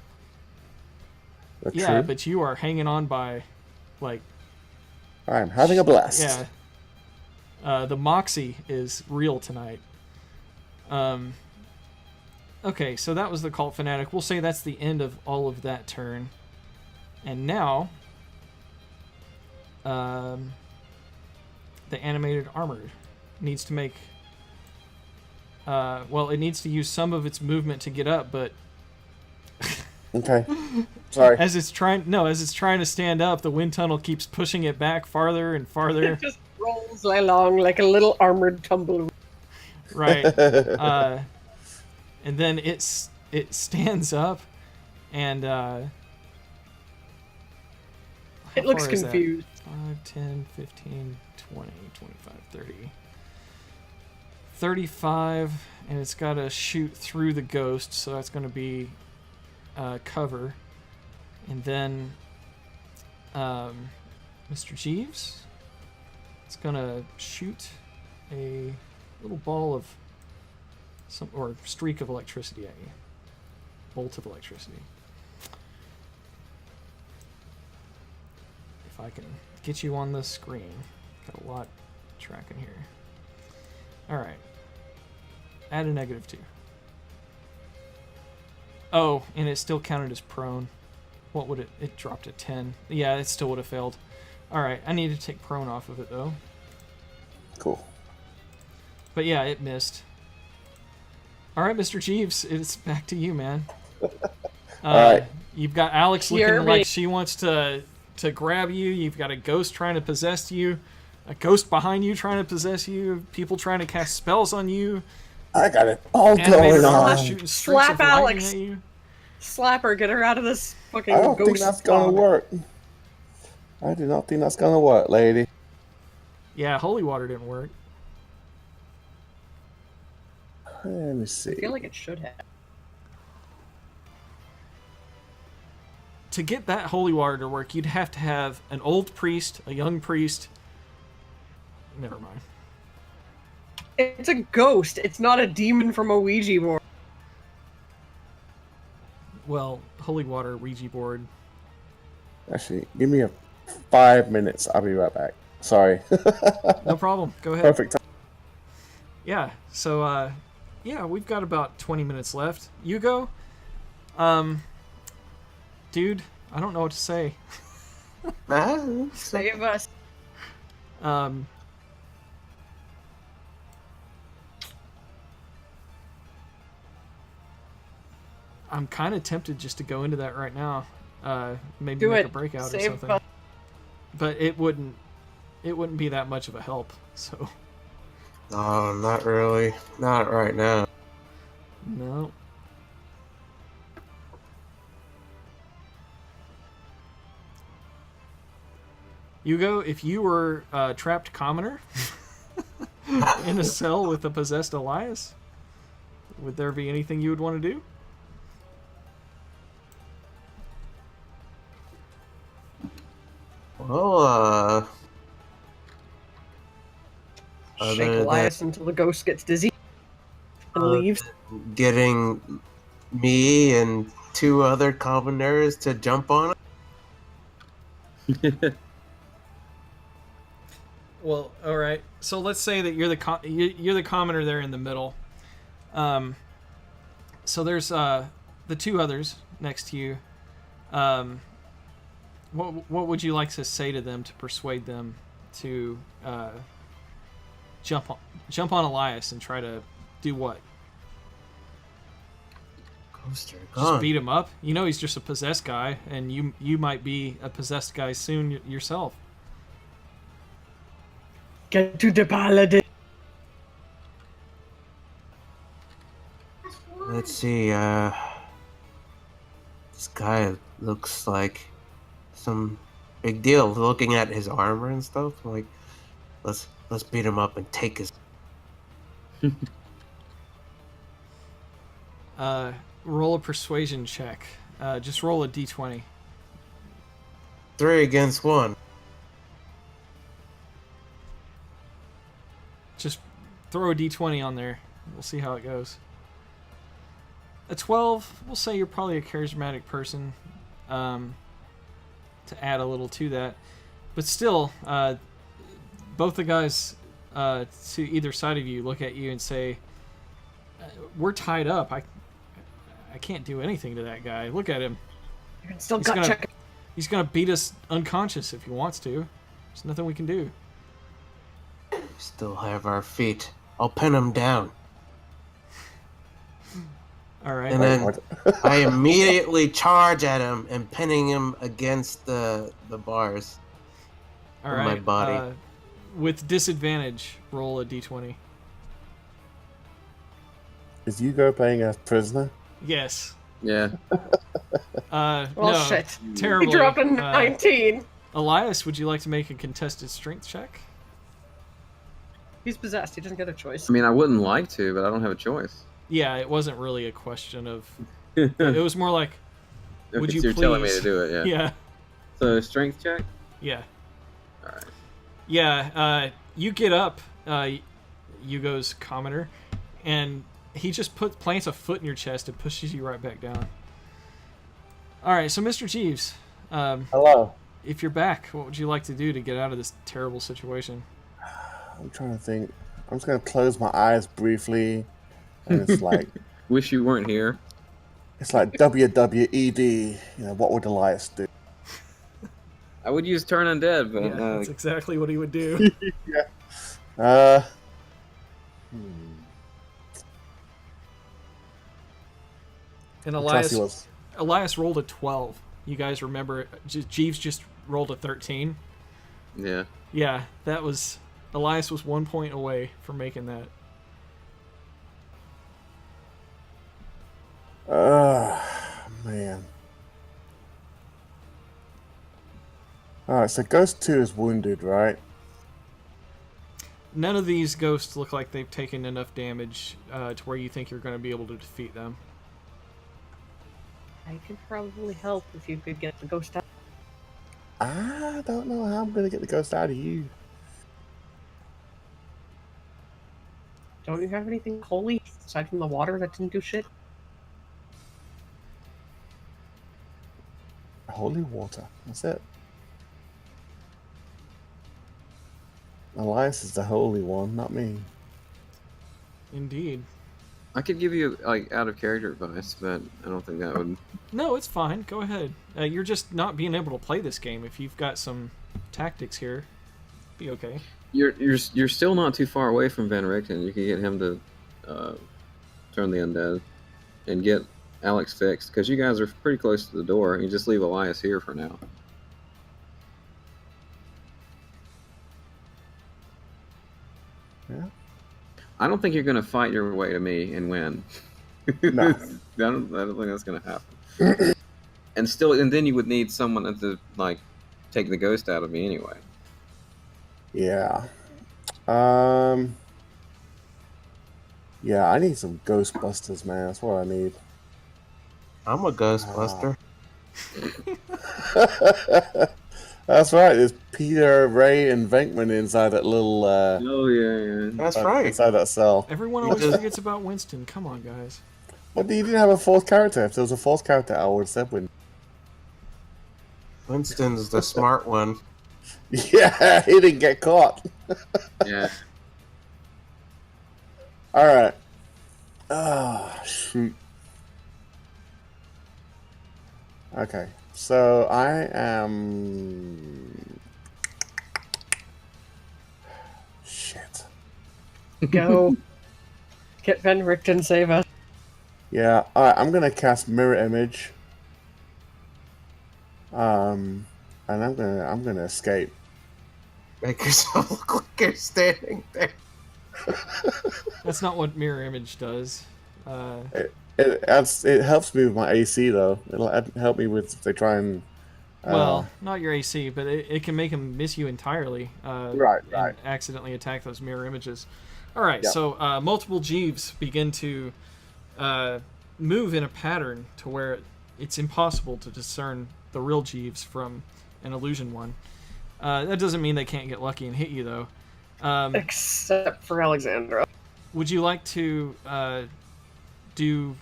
That's Yeah, true. but you are hanging on by, like, I'm having a blast. yeah. The moxie is real tonight. Okay, so that was the Cult Fanatic. We'll say that's the end of all of that turn. And now, the animated armored needs to make... well, it needs to use some of its movement to get up, but Okay. Sorry. as it's trying to stand up, the wind tunnel keeps pushing it back farther and farther. It just rolls along like a little armored tumbleweed. Right. And then it stands up, and It looks confused. 5, 10, 15, 20, 25, 30. 35, and it's got to shoot through the ghost, so that's going to be cover. And then Mr. Jeeves, it's going to shoot a little ball of or streak of electricity at you. Bolt of electricity. If I can get you on the screen. Got a lot tracking here. Alright. Add a -2. Oh, and it still counted as prone. What would it dropped to 10. Yeah, it still would have failed. Alright, I need to take prone off of it though. Cool. But yeah, it missed. Alright, Mr. Jeeves, it's back to you, man. Alright. You've got Alex Hear looking me. like she wants to grab you. You've got a ghost trying to possess you. A ghost behind you trying to possess you. People trying to cast spells on you. I got it all Animated going armor on. shooting streaks Slap of lightning Alex. at you. Slap her, get her out of this fucking I don't think ghost that's gonna fog. work. I do not think that's gonna work, lady. Yeah, holy water didn't work. Let me see. I feel like it should have. To get that holy water to work, you'd have to have an old priest, a young priest. Never mind. It's a ghost. It's not a demon from a Ouija board. Well, holy water, Ouija board. Actually, give me 5 minutes. I'll be right back. Sorry. No problem. Go ahead. Perfect time. Yeah, so, yeah, we've got about 20 minutes left. You go. Dude, I don't know what to say. Save us. I'm kind of tempted just to go into that right now. Maybe Do make it. a breakout or Save something. us. But it wouldn't be that much of a help. So, No, not really. Not right now. no. Hugo, if you were a trapped commoner in a cell with a possessed Elias, would there be anything you would want to do? Well, Shake other Elias until the ghost gets dizzy and leaves. than getting me and 2 other commoners to jump on it. Well, all right. So let's say that you're the commoner there in the middle. So there's the 2 others next to you. What would you like to say to them to persuade them to jump on Elias and try to do what? Ghoster Just gone. beat him up? You know he's just a possessed guy, and you might be a possessed guy soon yourself. Get to the paladin. Let's see. This guy looks like some big deal. Looking at his armor and stuff, like let's beat him up and take his. Roll a persuasion check. Just roll a d20. 3 against 1. Just throw a d20 on there. We'll see how it goes. A 12, we'll say you're probably a charismatic person, to add a little to that. But still, both the guys to either side of you look at you and say, we're tied up. I can't do anything to that guy. Look at him. You can still He's gut gonna- check. He's going to beat us unconscious if he wants to. There's nothing we can do. Still have our feet. I'll pin him down. All right. And then I immediately charge at him and pinning him against the bars. All on right. my body. With disadvantage, roll a d20. Is Hugo playing a prisoner? Yes. Yeah. Well, no, shit. terribly. He dropped a 19. Elias, would you like to make a contested strength check? He's possessed. He doesn't get a choice. I mean, I wouldn't like to, but I don't have a choice. Yeah, it wasn't really a question of. It was more like, would Okay, you so you're telling me please- to do it, yeah. yeah, So strength check. yeah, All right. yeah. You get up, Hugo's commoner, and he just plants a foot in your chest and pushes you right back down. All right, so Mr. Jeeves, Hello. if you're back, what would you like to do to get out of this terrible situation? I'm trying to think. I'm just gonna close my eyes briefly, and it's like Wish you weren't here. it's like WWED. You know, what would Elias do? I would use turn undead, but Yeah, that's exactly what he would do. Uh. And Trust he was. Elias rolled a 12. You guys remember, Jeeves just rolled a 13. yeah. Yeah, that was... Elias was 1 point away from making that. Man. Alright, so Ghost 2 is wounded, right? None of these ghosts look like they've taken enough damage to where you think you're going to be able to defeat them. I could probably help if you could get the ghost out. I don't know how I'm gonna get the ghost out of you. Don't you have anything holy aside from the water that didn't do shit? Holy water. That's it. Elias is the holy one, not me. Indeed. I could give you like out of character advice, but I don't think that would. No, it's fine. Go ahead. You're just not being able to play this game. If you've got some tactics here, be okay. You're still not too far away from Van Richten. You can get him to turn the undead and get Alex fixed because you guys are pretty close to the door. You just leave Elias here for now. Yeah. I don't think you're going to fight your way to me and win. No. I don't think that's going to happen. And then you would need someone to like take the ghost out of me anyway. Yeah. Yeah, I need some Ghostbusters, man. That's what I need. I'm a Ghostbuster. That's right. There's Peter, Ray, and Venkman inside that little. Oh yeah. That's right. Inside that cell. Everyone always forgets about Winston. Come on, guys. But you didn't have a fourth character. If there was a fourth character, I would have said Winston. Winston's the smart one. Yeah, he didn't get caught. Yeah. All right. Oh, shoot. Okay, so I am. Go. Get Van Richten, save us. Yeah, alright, I'm gonna cast Mirror Image. And I'm gonna escape. Make yourself look like you're standing there. That's not what mirror image does. It helps me with my AC though. It'll help me with if they try and. Well, not your AC, but it can make them miss you entirely. Right. And accidentally attack those mirror images. All right, Yep. so multiple Jeeves begin to move in a pattern to where it's impossible to discern the real Jeeves from an illusion one. That doesn't mean they can't get lucky and hit you, though. Except for Alexandra. Would you like to do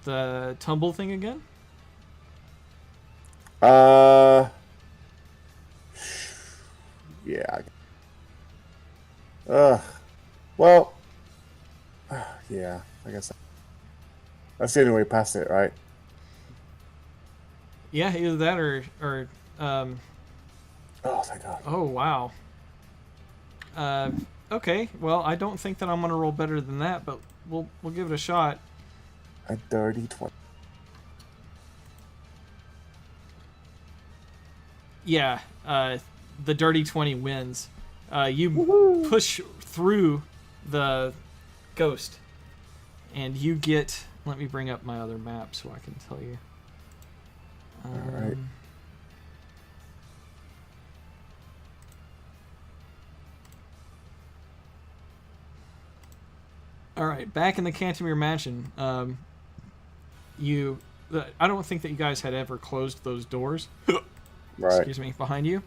the tumble thing again? Yeah. Well. Yeah, I guess that's the only way past it, right? Yeah, either that or Oh, thank God. oh wow. Okay, well, I don't think that I'm gonna roll better than that, but we'll give it a shot. A dirty 20. Yeah, the dirty 20 wins. You push through the ghost, and you get. Let me bring up my other map so I can tell you. Alright. All right, back in the Cantermere Mansion, I don't think that you guys had ever closed those doors. Right. Excuse me, behind you.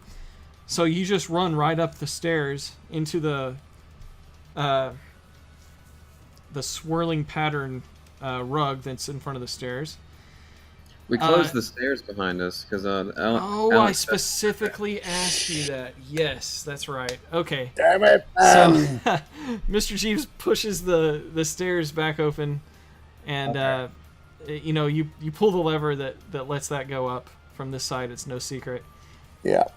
So you just run right up the stairs into the swirling pattern rug that's in front of the stairs. We closed the stairs behind us because I Alex specifically asked you that. Yes, that's right. Okay. Damn it! So Mr. Jeeves pushes the stairs back open, and you pull the lever that lets that go up from this side. It's no secret. Yeah.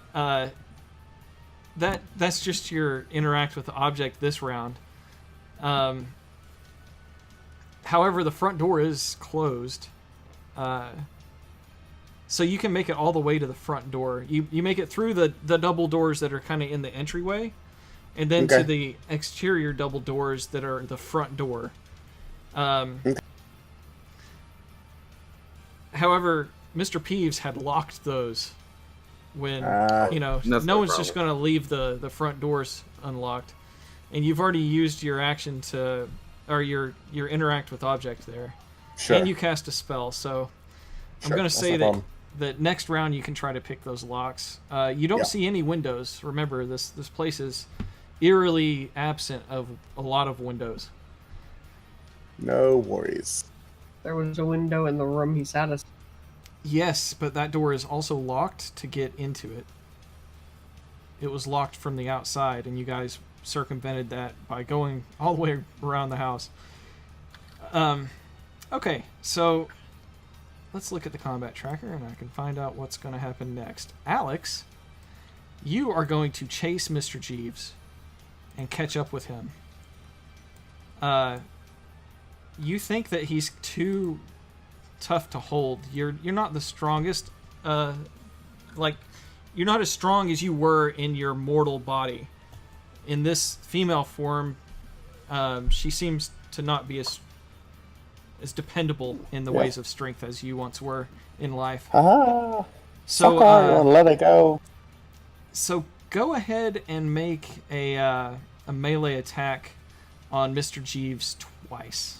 That's just your interact with the object this round. However, the front door is closed. So you can make it all the way to the front door. You make it through the double doors that are kind of in the entryway, and then to the exterior double doors that are the front door. However, Mr. Peeves had locked those when no one's just going to leave the front doors unlocked, and you've already used your action or your interact with object there, and you cast a spell. So I'm going to say that next round you can try to pick those locks. You don't see any windows. Remember, this place is eerily absent of a lot of windows. No worries. There was a window in the room he sat us. Yes, but that door is also locked to get into it. It was locked from the outside, and you guys circumvented that by going all the way around the house. Okay, so let's look at the combat tracker, and I can find out what's going to happen next. Alex, you are going to chase Mr. Jeeves and catch up with him. You think that he's too tough to hold. You're not the strongest. You're not as strong as you were in your mortal body. In this female form, she seems to not be as dependable in the ways of strength as you once were in life. So let it go. So go ahead and make a melee attack on Mr. Jeeves twice.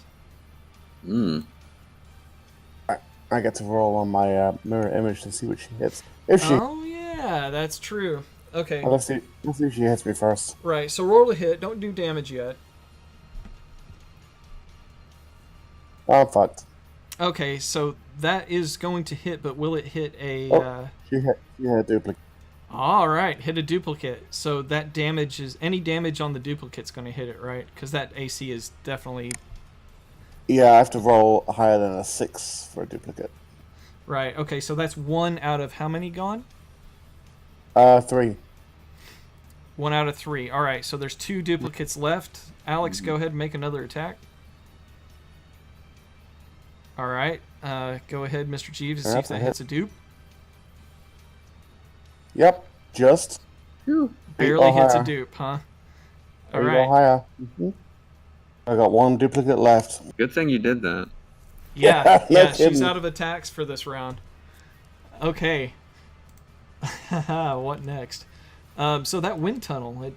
I get to roll on my mirror image to see what she hits. If she, Oh yeah, that's true. Okay. let's see if she hits me first. Right. So roll a hit. Don't do damage yet. Oh, I'm fucked. Okay, so that is going to hit, but will it hit a... She hit a duplicate. Alright, hit a duplicate. So that damage is... Any damage on the duplicate's going to hit it, right? Because that AC is definitely... Yeah, I have to roll higher than a 6 for a duplicate. Right, okay, so that's 1 out of how many gone? 3. 1 out of 3. All right, so there's 2 duplicates left. Alex, go ahead and make another attack. All right, go ahead, Mr. Jeeves, and see if that hits a dupe. Yep, just. Barely hits a dupe, huh? All right. Higher. I got 1 duplicate left. Good thing you did that. Yeah, No she's kidding. out of attacks for this round. Okay. What next? So that wind tunnel,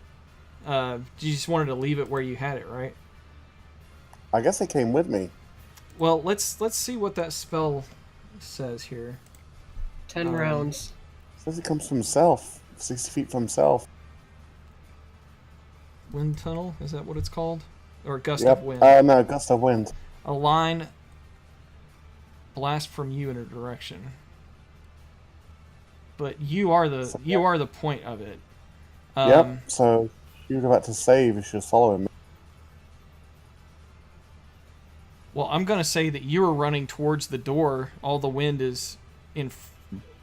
you just wanted to leave it where you had it, right? I guess it came with me. Well, let's see what that spell says here. 10 rounds. It says it comes from himself. 60 feet from himself. Wind tunnel, is that what it's called? Or gust Yep. of wind? No, gust of wind. A line blast from you in a direction. But you are the point of it. Yep. So you're about to save if you're following me. Well, I'm gonna say that you were running towards the door. All the wind is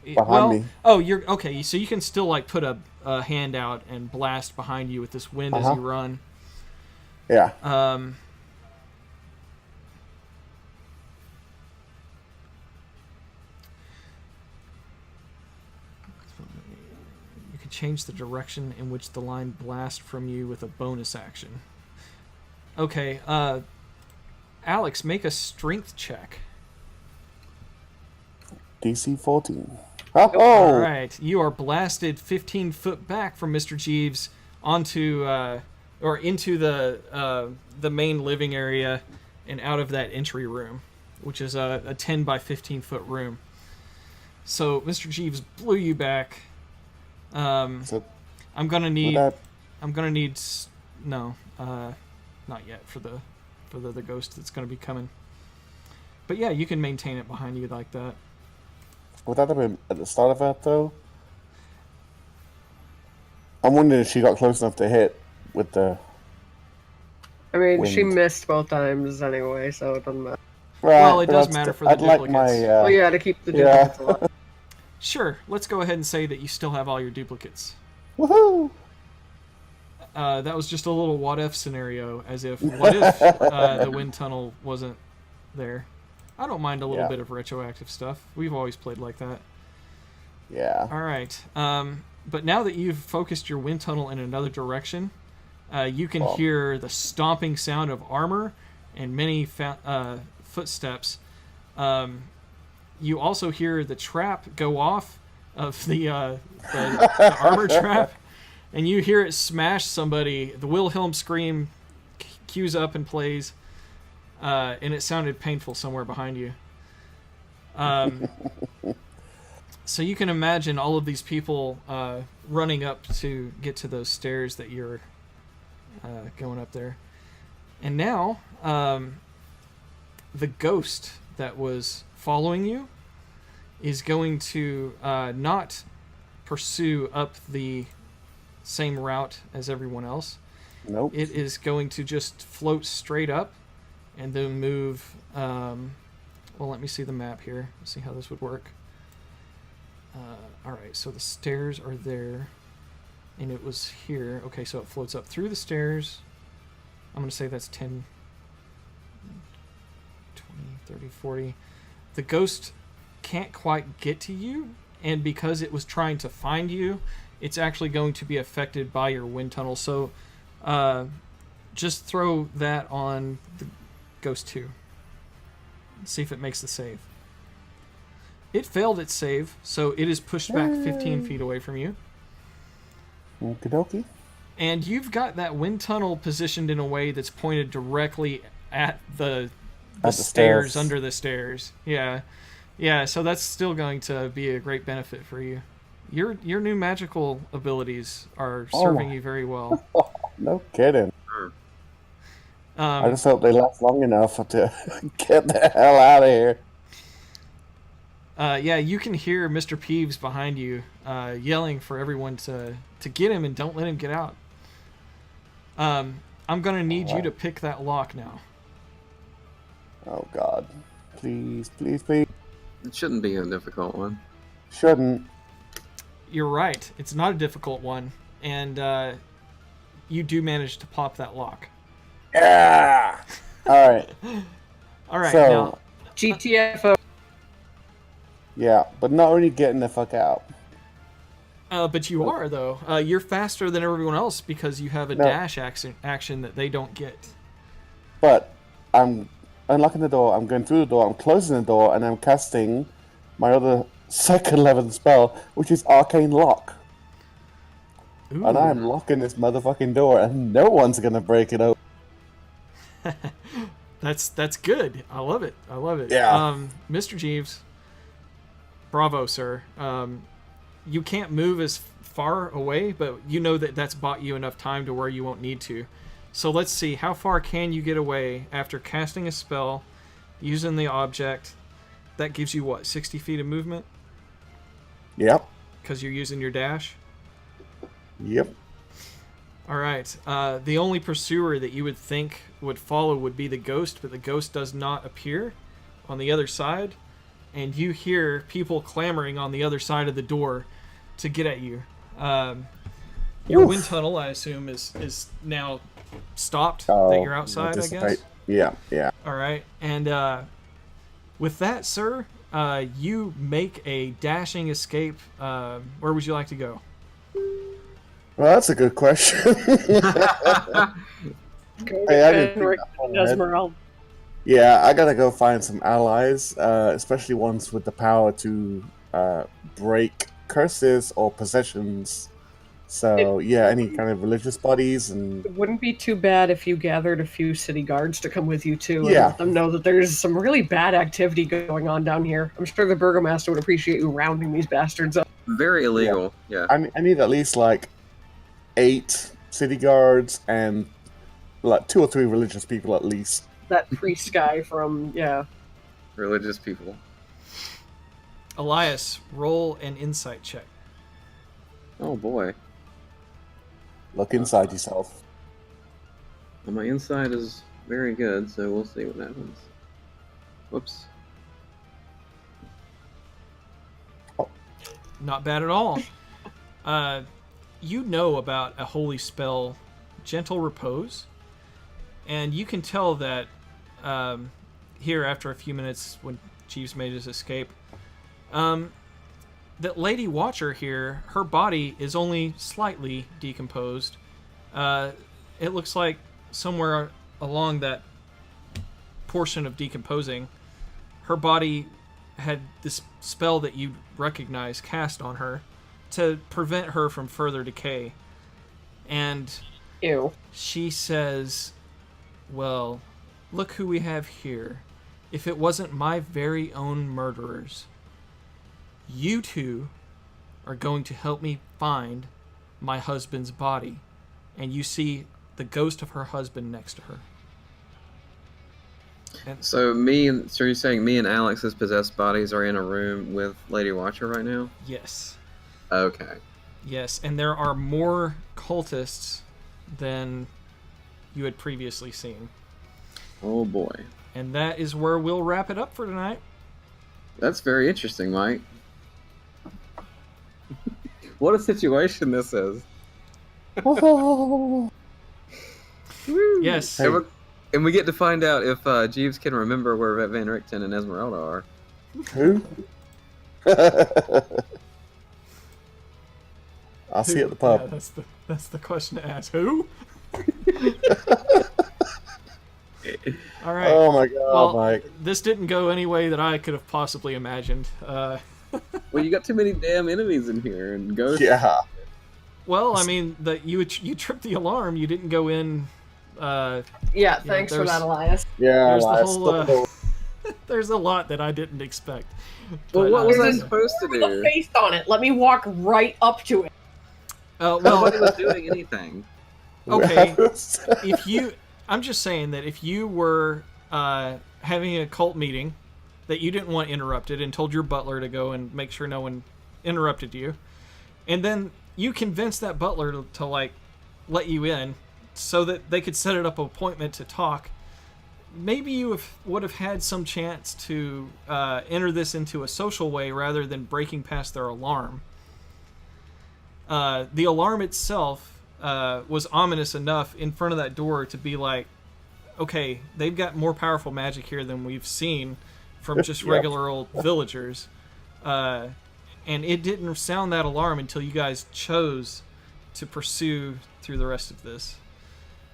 Behind me. Oh, you're okay. So you can still like put a hand out and blast behind you with this wind as you run. Yeah. You can change the direction in which the line blasts from you with a bonus action. Okay, Alex, make a strength check. DC 14. Oh! All right, you are blasted 15 foot back from Mr. Jeeves onto or into the main living area and out of that entry room, which is a 10 by 15 foot room. So Mr. Jeeves blew you back. I'm gonna need no, not yet for the ghost that's gonna be coming. But yeah, you can maintain it behind you like that. Would that have been at the start of that, though? I'm wondering if she got close enough to hit with the... I mean, wind. she missed both times anyway, so it doesn't matter. Right, Well, it but does I'd matter st- for the I'd like duplicates. my... Oh yeah, to keep the duplicates alive. Sure, let's go ahead and say that you still have all your duplicates. Woohoo! That was just a little what if scenario, as if what if the wind tunnel wasn't there. I don't mind a little bit of retroactive stuff. We've always played like that. Yeah. All right. But now that you've focused your wind tunnel in another direction, you can hear the stomping sound of armor and many footsteps. You also hear the trap go off of the armor trap, and you hear it smash somebody. The Wilhelm scream cues up and plays. And it sounded painful somewhere behind you. So you can imagine all of these people running up to get to those stairs that you're going up there. And now, the ghost that was following you is going to not pursue up the same route as everyone else. Nope. It is going to just float straight up and then move. Well, let me see the map here. Let's see how this would work. All right, so the stairs are there, and it was here. Okay, so it floats up through the stairs. I'm going to say that's 10, 20, 30, 40. The ghost can't quite get to you, and because it was trying to find you, it's actually going to be affected by your wind tunnel. So just throw that on the Ghost 2. See if it makes the save. It failed its save, so it is pushed back 15 feet away from you. Okie dokie. And you've got that wind tunnel positioned in a way that's pointed directly at the stairs under the stairs. Yeah. Yeah, so that's still going to be a great benefit for you. Your new magical abilities are serving you very well. No kidding. I just hope they last long enough to get the hell out of here. Yeah, you can hear Mr. Peeves behind you yelling for everyone to get him and don't let him get out. I'm going to need you to pick that lock now. Oh, God. Please, please, please. It shouldn't be a difficult one. Shouldn't. You're right. It's not a difficult one. And you do manage to pop that lock. Yeah. All right. All right, So- now GTFO. Yeah, but not only getting the fuck out. but you are though. You're faster than everyone else because you have a No. dash action that they don't get. But I'm unlocking the door, I'm going through the door, I'm closing the door, and I'm casting my other second level spell, which is Arcane Lock. Ooh. And I'm locking this motherfucking door, and no one's gonna break it open. That's good. I love it. I love it. Yeah. Mr. Jeeves, bravo, sir. You can't move as far away, but you know that that's bought you enough time to where you won't need to. So let's see, how far can you get away after casting a spell, using the object? That gives you what, 60 feet of movement? Yep. Because you're using your dash? Yep. All right. The only pursuer that you would think would follow would be the ghost, but the ghost does not appear on the other side. And you hear people clamoring on the other side of the door to get at you. Your Oof. wind tunnel, I assume, is now stopped. Oh, that you're outside, I guess. anticipate. Yeah, yeah. All right. And with that, sir, you make a dashing escape. Where would you like to go? Well, that's a good question. Go Hey, I didn't to think Rick that far and ahead. Esmeralda. Yeah, I gotta go find some allies, especially ones with the power to break curses or possessions. So, yeah, any kind of religious bodies and... It wouldn't be too bad if you gathered a few city guards to come with you too, and Yeah. let them know that there's some really bad activity going on down here. I'm sure the burgomaster would appreciate you rounding these bastards up. Very illegal. Yeah. I need at least, like, 8 city guards and, like, 2 or 3 religious people at least. That priest guy from, yeah. Religious people. Elias, roll an insight check. Oh boy. Look inside yourself. Well, my insight is very good, so we'll see what happens. Whoops. Not bad at all. You know about a holy spell, Gentle Repose, and you can tell that here after a few minutes when Jeeves made his escape, that Lady Watcher here, her body is only slightly decomposed. It looks like somewhere along that portion of decomposing, her body had this spell that you recognize cast on her to prevent her from further decay. And Ew. she says, well, look who we have here. If it wasn't my very own murderers, you two are going to help me find my husband's body. And you see the ghost of her husband next to her. And So you're saying me and Alex's possessed bodies are in a room with Lady Watcher right now? yes. Okay. Yes, and there are more cultists than you had previously seen. Oh boy. And that is where we'll wrap it up for tonight. That's very interesting, Mike. What a situation this is. Yes. Hey. And we get to find out if Jeeves can remember where Van Richten and Esmeralda are. Who? I'll see you at the pub. Yeah, that's the question to ask. Who? All right. Oh my god, well, Mike. this didn't go any way that I could have possibly imagined. Well, you got too many damn enemies in here and ghosts. Yeah. Well, I mean, you tripped the alarm. You didn't go in. Yeah, thanks for there's- that, Elias. Yeah, There's the Elias, whole, stop There's a lot that I didn't expect. Well, But, what was I There's supposed to With a do? face on it. Let me walk right up to it. well, Nobody was doing anything. okay. If you, I'm just saying that if you were having a cult meeting that you didn't want interrupted and told your butler to go and make sure no one interrupted you, and then you convinced that butler to like let you in so that they could set it up an appointment to talk, maybe you would have had some chance to enter this into a social way rather than breaking past their alarm. The alarm itself was ominous enough in front of that door to be like, okay, they've got more powerful magic here than we've seen from just Yep. regular old villagers. And it didn't sound that alarm until you guys chose to pursue through the rest of this.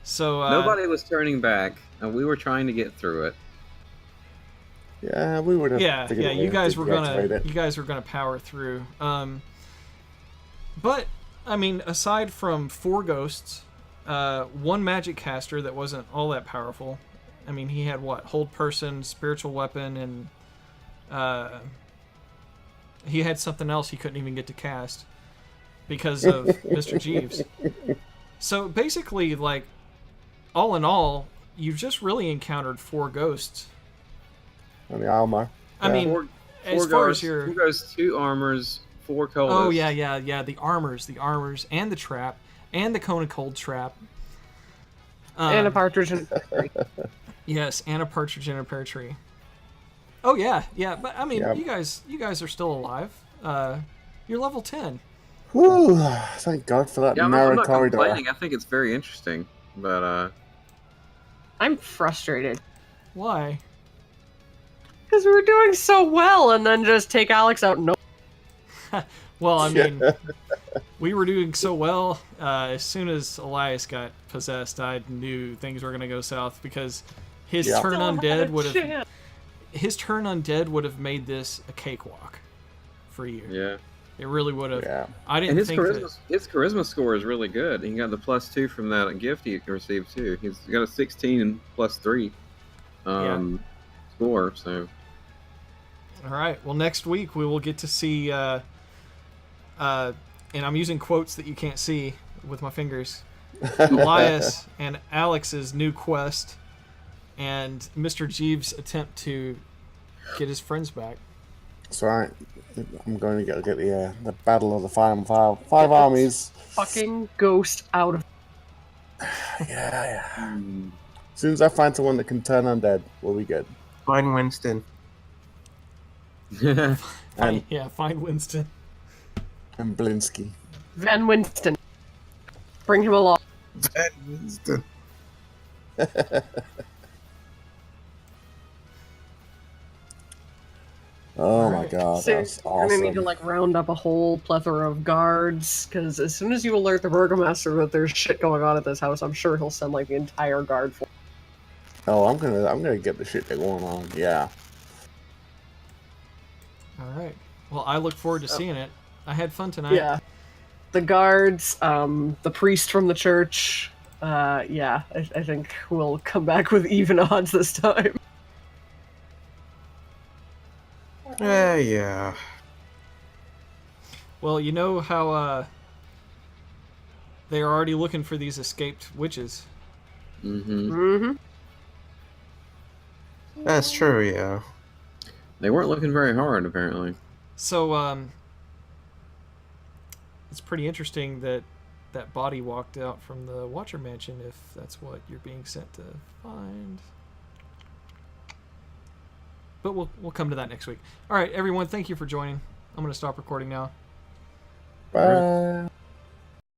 So Nobody was turning back, and we were trying to get through it. Yeah, we would have. yeah, figured a way you to guys were deactivate gonna power through. But I mean, aside from 4 ghosts, 1 magic caster that wasn't all that powerful. I mean, he had what? Hold person, spiritual weapon, and he had something else he couldn't even get to cast because of Mr. Jeeves. So basically, like, all in all, you've just really encountered 4 ghosts. on the armor. I mean, Four as far as ghosts, your 4 ghosts, 2 armors, 4 cultists. oh yeah, the armors, and the trap, and the cone of cold trap, And a partridge in a pear tree. yes, and a partridge in a pear tree. Oh yeah, but I mean, Yep. you guys are still alive. You're level 10. Whew, thank God for that Yeah, I'm narrow not corridor. complaining. I think it's very interesting, but I'm frustrated. Why? Because we were doing so well, and then just take Alex out. No. Well, I mean, we were doing so well. As soon as Elias got possessed, I knew things were gonna go south because his Yeah. turn undead would have Chance. made this a cakewalk for you. yeah. It really would have. Yeah. I didn't And his think charisma score is really good. He got the +2 from that gift he received too. He's got a 16 and +3 score. So All right. Well, next week we will get to see, and I'm using quotes that you can't see with my fingers, Elias and Alex's new quest, and Mr. Jeeves' attempt to get his friends back. That's right. I'm going to get the battle of the five armies. Fucking ghost out of. Yeah. As soon as I find someone that can turn undead, we'll be good. Find Winston. And Find Winston. and Blinsky. Van Winston. Bring him along. Winston. Oh my Alright. God, So that's you're gonna need to awesome. round up a whole plethora of guards, because as soon as you alert the burgomaster that there's shit going on at this house, I'm sure he'll send the entire guard force. Oh, I'm gonna get the shit going on. Yeah. All right. Well, I look forward to seeing it. I had fun tonight. Yeah. The guards, the priest from the church. I think we'll come back with even odds this time. Yeah. Well, you know how they are already looking for these escaped witches. Mm-hmm. Mm-hmm. That's true, yeah. They weren't looking very hard, apparently. So it's pretty interesting that that body walked out from the Watcher Mansion, if that's what you're being sent to find. But we'll come to that next week. All right, everyone, thank you for joining. I'm going to stop recording now. Bye.